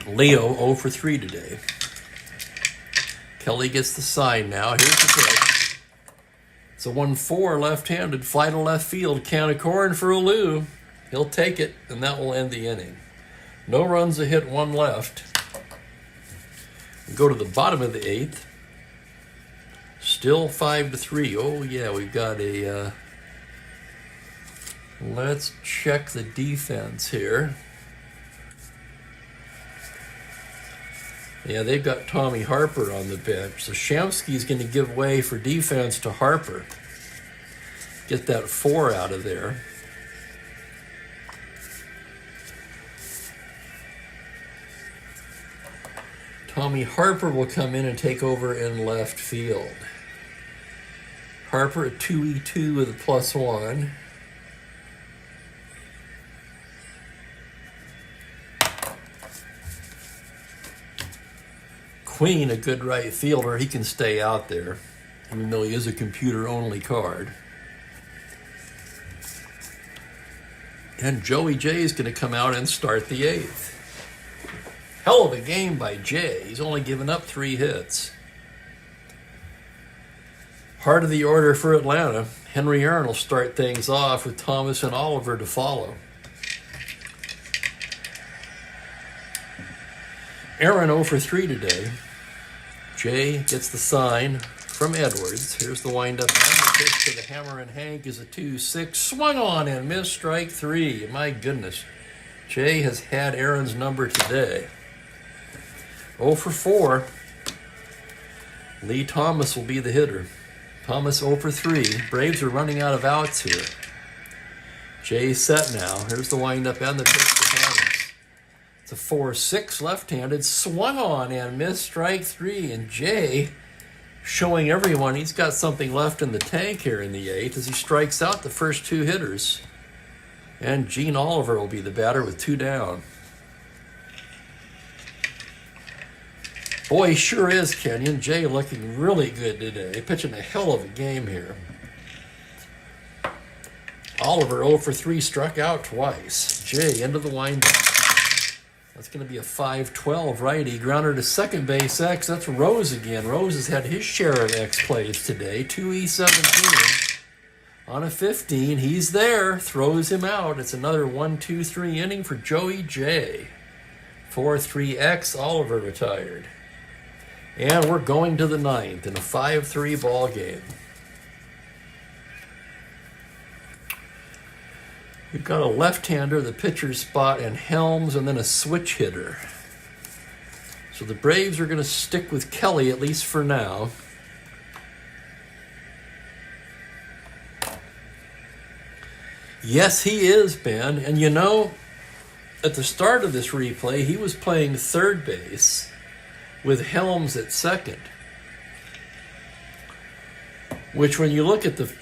Leo 0 for 3 today. Kelly gets the sign now. Here's the pitch. It's a 1-4 left-handed, fly to left field. Can of corn for Alou. He'll take it, and that will end the inning. No runs, a hit, 1 left. We go to the bottom of the 8th. Still 5-3. Oh yeah, we've got a... let's check the defense here. Yeah, they've got Tommy Harper on the bench. So Shamsky's going to give way for defense to Harper. Get that 4 out of there. Tommy Harper will come in and take over in left field. Harper at 2E2 with a +1. Queen, a good right fielder. He can stay out there, even though he is a computer-only card. And Joey J is going to come out and start the 8th. Hell of a game by Jay. He's only given up 3 hits. Heart of the order for Atlanta. Henry Aaron will start things off with Thomas and Oliver to follow. Aaron 0 for 3 today. Jay gets the sign from Edwards. Here's the windup. And the pitch to the hammer, and Hank is a 2-6. Swung on and missed, strike 3. My goodness. Jay has had Aaron's number today. 0 for 4. Lee Thomas will be the hitter. Thomas 0 for 3. Braves are running out of outs here. Jay set now. Here's the windup and the pitch to Thomas. It's a 4-6 left-handed, swung on and missed, strike 3. And Jay showing everyone he's got something left in the tank here in the 8th as he strikes out the first 2 hitters. And Gene Oliver will be the batter with 2 down. Boy, he sure is, Kenyon. Jay looking really good today, pitching a hell of a game here. Oliver 0 for 3, struck out twice. Jay into the windup. That's going to be a 5-12 righty. Grounder to second base X. That's Rose again. Rose has had his share of X plays today. 2E17. On a 15, he's there. Throws him out. It's another 1-2-3 inning for Joey J. 4-3X. Oliver retired. And we're going to the 9th in a 5-3 ball game. We've got a left-hander, the pitcher's spot, and Helms, and then a switch hitter. So the Braves are going to stick with Kelly, at least for now. Yes, he is, Ben. And you know, at the start of this replay, he was playing third base with Helms at second. Which, when you look at the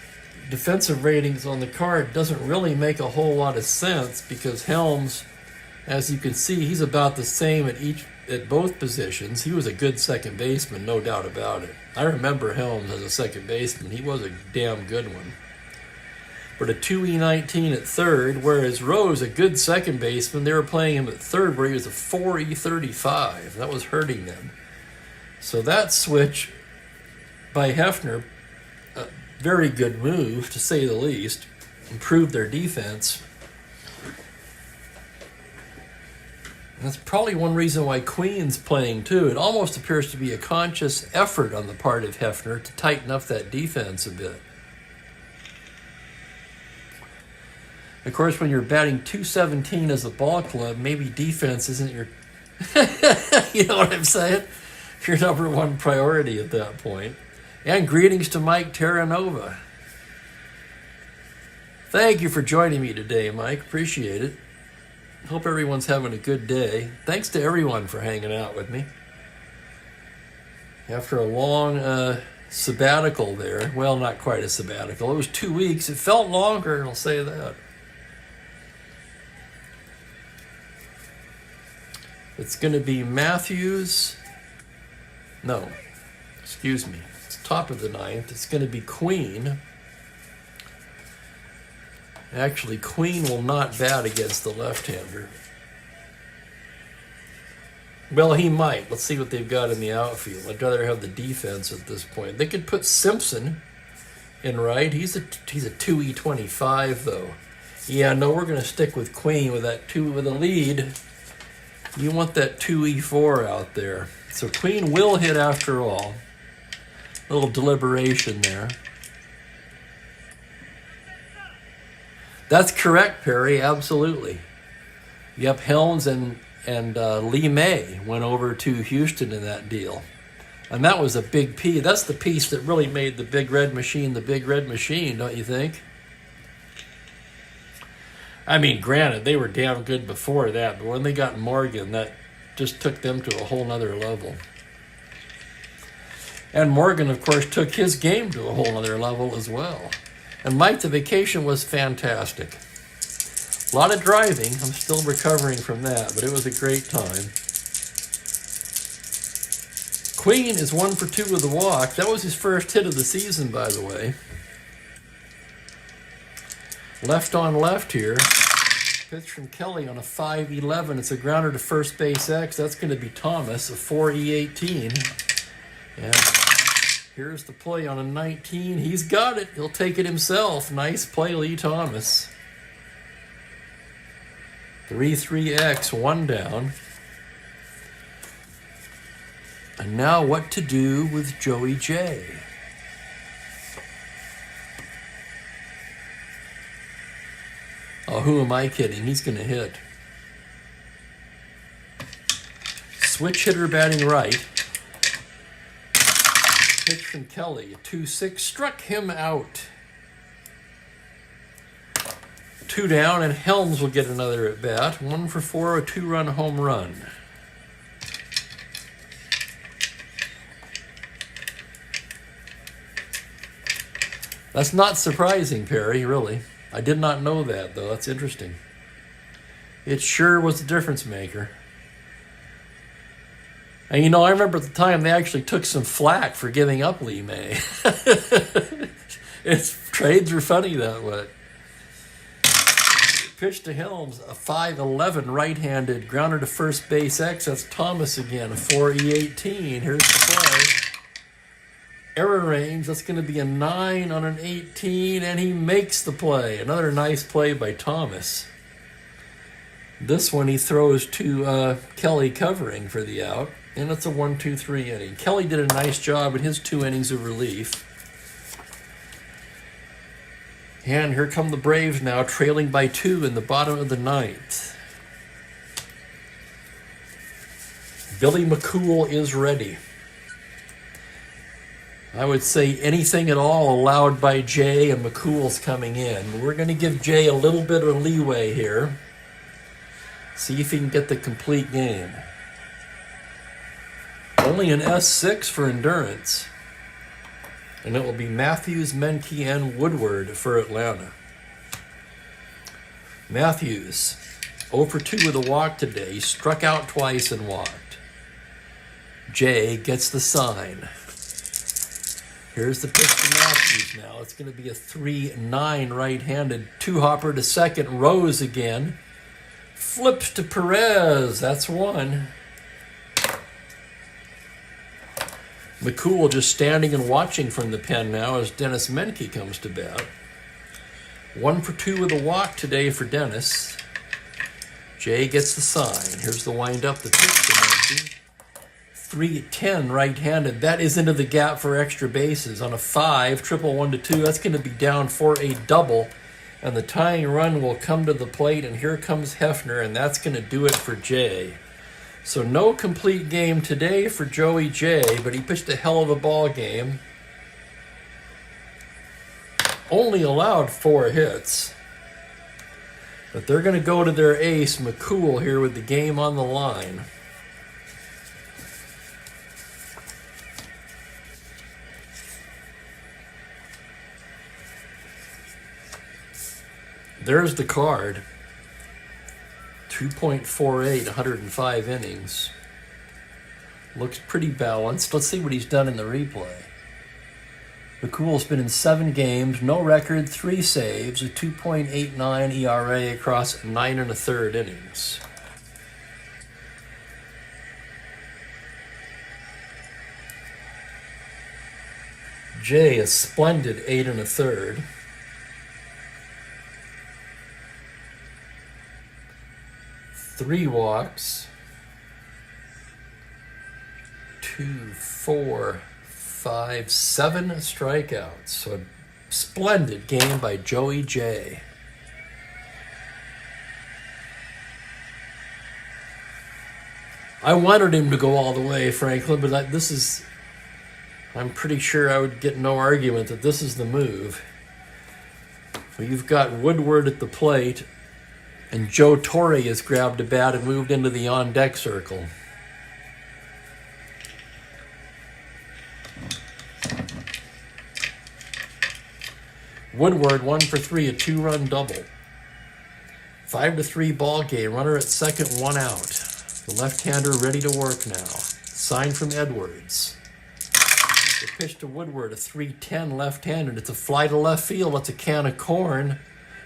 defensive ratings on the card, doesn't really make a whole lot of sense, because Helms, as you can see, he's about the same at both positions. He was a good second baseman, no doubt about it. I remember Helms as a second baseman. He was a damn good one. But a 2E19 at third, whereas Rose, a good second baseman, they were playing him at third where he was a 4E35. That was hurting them. So that switch by Hefner, very good move, to say the least. Improved their defense. And that's probably one reason why Queen's playing too. It almost appears to be a conscious effort on the part of Hefner to tighten up that defense a bit. Of course, when you're batting .217 as a ball club, maybe defense isn't your, you know what I'm saying? Your number one priority at that point. And greetings to Mike Terranova. Thank you for joining me today, Mike. Appreciate it. Hope everyone's having a good day. Thanks to everyone for hanging out with me. After a long sabbatical there, well, not quite a sabbatical. It was 2 weeks. It felt longer, I'll say that. It's going to be Matthews. No, excuse me. It's top of the ninth. It's going to be Queen. Actually, Queen will not bat against the left-hander. Well, he might. Let's see what they've got in the outfield. I'd rather have the defense at this point. They could put Simpson in right. He's a 2E25 though. Yeah, no, we're going to stick with Queen with that with a lead. You want that 2E4 out there. So Queen will hit after all. A little deliberation there. That's correct, Perry. Absolutely. Yep, Helms and Lee May went over to Houston in that deal. And that was a big piece. That's the piece that really made the Big Red Machine the Big Red Machine, don't you think? I mean, granted, they were damn good before that, but when they got Morgan, that just took them to a whole nother level. And Morgan, of course, took his game to a whole nother level as well. And Mike, the vacation was fantastic. A lot of driving. I'm still recovering from that, but it was a great time. Queen is 1 for 2 with a walk. That was his first hit of the season, by the way. Left on left here. Pitch from Kelly on a 5-11. It's a grounder to first base X. That's going to be Thomas, a 4E18. And here's the play on a 19. He's got it. He'll take it himself. Nice play, Lee Thomas. 3-3X, 1 down. And now what to do with Joey J. Oh, who am I kidding? He's going to hit. Switch hitter batting right. Pitch from Kelly, a 2-6, struck him out. 2 down, and Helms will get another at bat. 1 for 4, a 2-run home run. That's not surprising, Perry, really. I did not know that, though. That's interesting. It sure was a difference maker. And, you know, I remember at the time they actually took some flack for giving up Lee May. Trades are funny that way. Pitch to Helms, a 5-11 right-handed grounder to first base X. That's Thomas again, a 4E18. Here's the play. Error range, that's going to be a 9 on an 18, and he makes the play. Another nice play by Thomas. This one he throws to Kelly covering for the out, and it's a 1-2-3 inning. Kelly did a nice job in his 2 innings of relief. And here come the Braves now, trailing by 2 in the bottom of the 9th. Billy McCool is ready. I would say anything at all allowed by Jay, and McCool's coming in. We're going to give Jay a little bit of leeway here. See if he can get the complete game. Only an S6 for endurance. And it will be Matthews, Menke, and Woodward for Atlanta. Matthews, 0 for 2 with a walk today. He struck out twice and walked. Jay gets the sign. Here's the pitch to Matthews now. It's going to be a 3-9 right-handed. 2-hopper to second. Rose again. Flips to Perez. That's 1. McCool just standing and watching from the pen now as Dennis Menke comes to bat. 1 for 2 with a walk today for Dennis. Jay gets the sign. Here's the wind-up, the pitch to Menke. 3-10 right-handed. That is into the gap for extra bases. On a 5, triple 1-2. That's going to be down for a double. And the tying run will come to the plate, and here comes Hefner, and that's going to do it for Jay. So no complete game today for Joey J, but he pitched a hell of a ball game. Only allowed 4 hits. But they're going to go to their ace, McCool, here with the game on the line. There's the card. 2.48, 105 innings. Looks pretty balanced. Let's see what he's done in the replay. McCool's been in 7 games, no record, 3 saves, a 2.89 ERA across 9 1/3 innings. Jay, a splendid 8 1/3. 3 walks, 2, 4, 5, 7 strikeouts. So a splendid game by Joey J. I wanted him to go all the way, Franklin, but I'm pretty sure I would get no argument that this is the move. Well, you've got Woodward at the plate, and Joe Torre has grabbed a bat and moved into the on-deck circle. Woodward 1 for 3, a 2-run double. 5-3 ball game. Runner at second, 1 out. The left-hander ready to work now. Sign from Edwards. The pitch to Woodward, a 3-10 left-handed. It's a fly to left field. It's a can of corn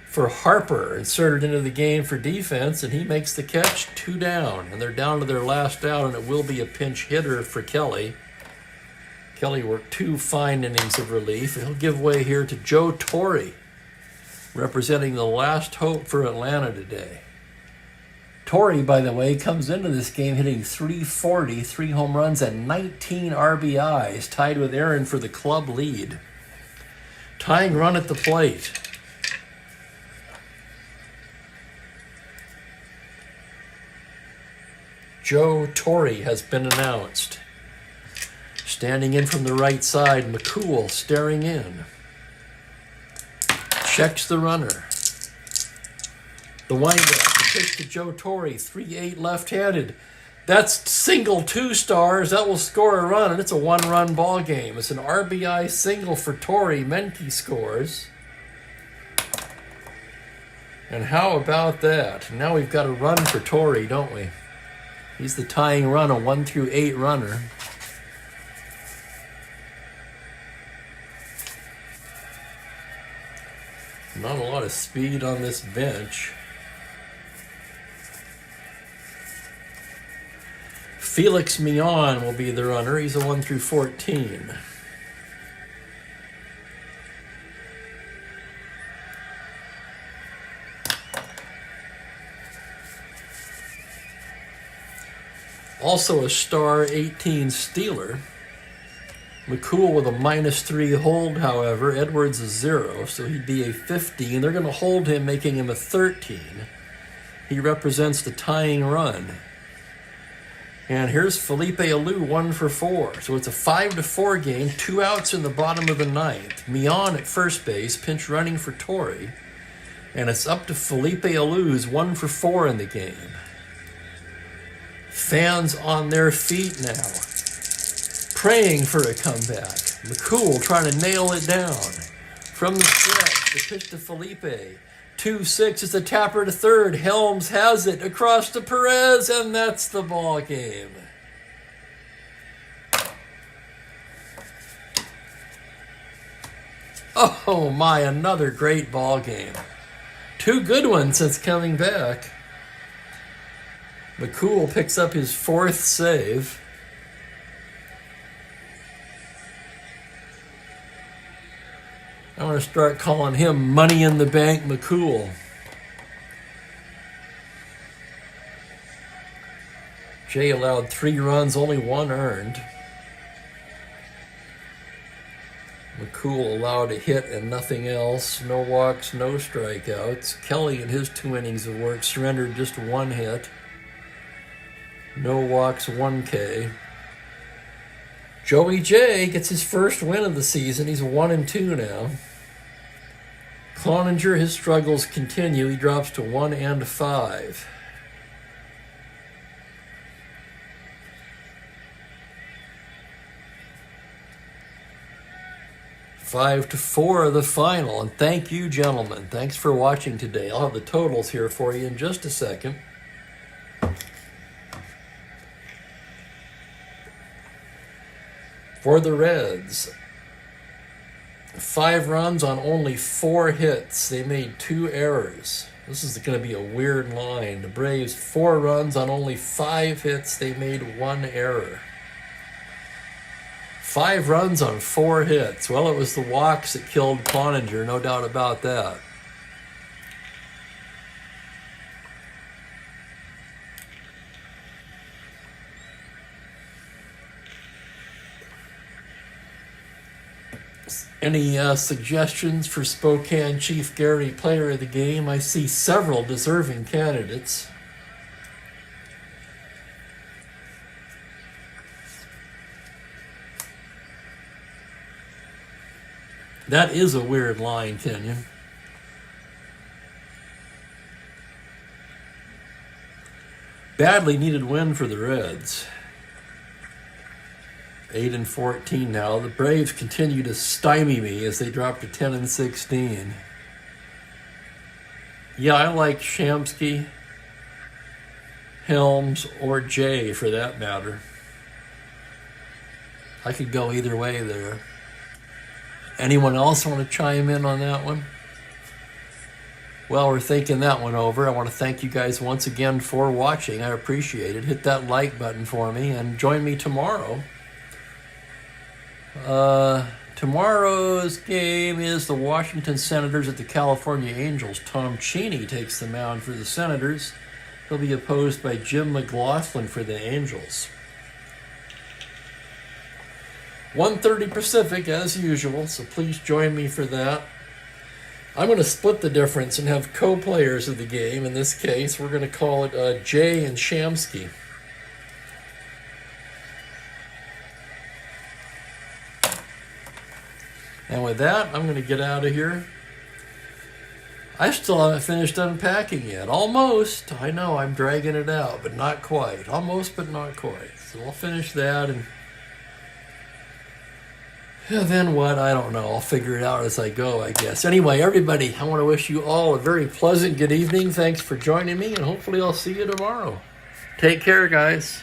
for Harper, inserted into the game for defense, and he makes the catch. 2 down, and they're down to their last out, and it will be a pinch hitter for Kelly. Kelly worked 2 fine innings of relief. He'll give way here to Joe Torre, representing the last hope for Atlanta today. Torre, by the way, comes into this game hitting .340, 3 home runs, and 19 RBIs, tied with Aaron for the club lead. Tying run at the plate. Joe Torre has been announced. Standing in from the right side, McCool staring in. Checks the runner. The windup, the pitch to Joe Torre, 3-8 left-handed. That's single 2 stars. That will score a run, and it's a 1-run ball game. It's an RBI single for Torre. Menke scores. And how about that? Now we've got a run for Torre, don't we? He's the tying run, a 1-8 runner. Not a lot of speed on this bench. Felix Mion will be the runner. He's a 1-14. Also a star 18 stealer. McCool with a -3 hold, however. Edwards is 0, so he'd be a 15. They're going to hold him, making him a 13. He represents the tying run. And here's Felipe Alou, 1 for 4. So it's a 5-4 game, 2 outs in the bottom of the 9th. Mion at first base, pinch running for Torre. And it's up to Felipe Alou, who's 1 for 4 in the game. Fans on their feet now, praying for a comeback. McCool trying to nail it down. From the stretch, the pitch to Felipe. 2-6, it's a tapper to third. Helms has it across to Perez, and that's the ball game. Oh my, another great ball game. 2 good ones since coming back. McCool picks up his 4th save. I want to start calling him Money in the Bank McCool. Jay allowed 3 runs, only 1 earned. McCool allowed a hit and nothing else. No walks, no strikeouts. Kelly in his 2 innings of work surrendered just 1 hit. No walks, 1 K. Joey J gets his first win of the season. He's 1-2 now. Cloninger, his struggles continue. He drops to 1-5. 5-4 the final. And thank you, gentlemen. Thanks for watching today. I'll have the totals here for you in just a second. For the Reds, 5 runs on only 4 hits. They made 2 errors. This is going to be a weird line. The Braves, 4 runs on only 5 hits. They made 1 error. 5 runs on 4 hits. Well, it was the walks that killed Cloninger, no doubt about that. Any suggestions for Spokane Chief Gary Player of the Game? I see several deserving candidates. That is a weird line, Kenyon. Badly needed win for the Reds. 8-14 now. The Braves continue to stymie me as they drop to 10-16. Yeah, I like Shamsky, Helms, or Jay for that matter. I could go either way there. Anyone else want to chime in on that one? Well, we're thinking that one over. I want to thank you guys once again for watching. I appreciate it. Hit that like button for me and join me tomorrow. Tomorrow's game is the Washington Senators at the California Angels. Tom Cheney takes the mound for the Senators. He'll be opposed by Jim McLaughlin for the Angels. 1:30 Pacific as usual, so please join me for that. I'm going to split the difference and have co-players of the game. In this case, we're going to call it Jay and Shamsky. And with that, I'm going to get out of here. I still haven't finished unpacking yet. Almost. I know I'm dragging it out, but not quite. Almost, but not quite. So I'll finish that and then what? I don't know. I'll figure it out as I go, I guess. Anyway, everybody, I want to wish you all a very pleasant good evening. Thanks for joining me, and hopefully I'll see you tomorrow. Take care, guys.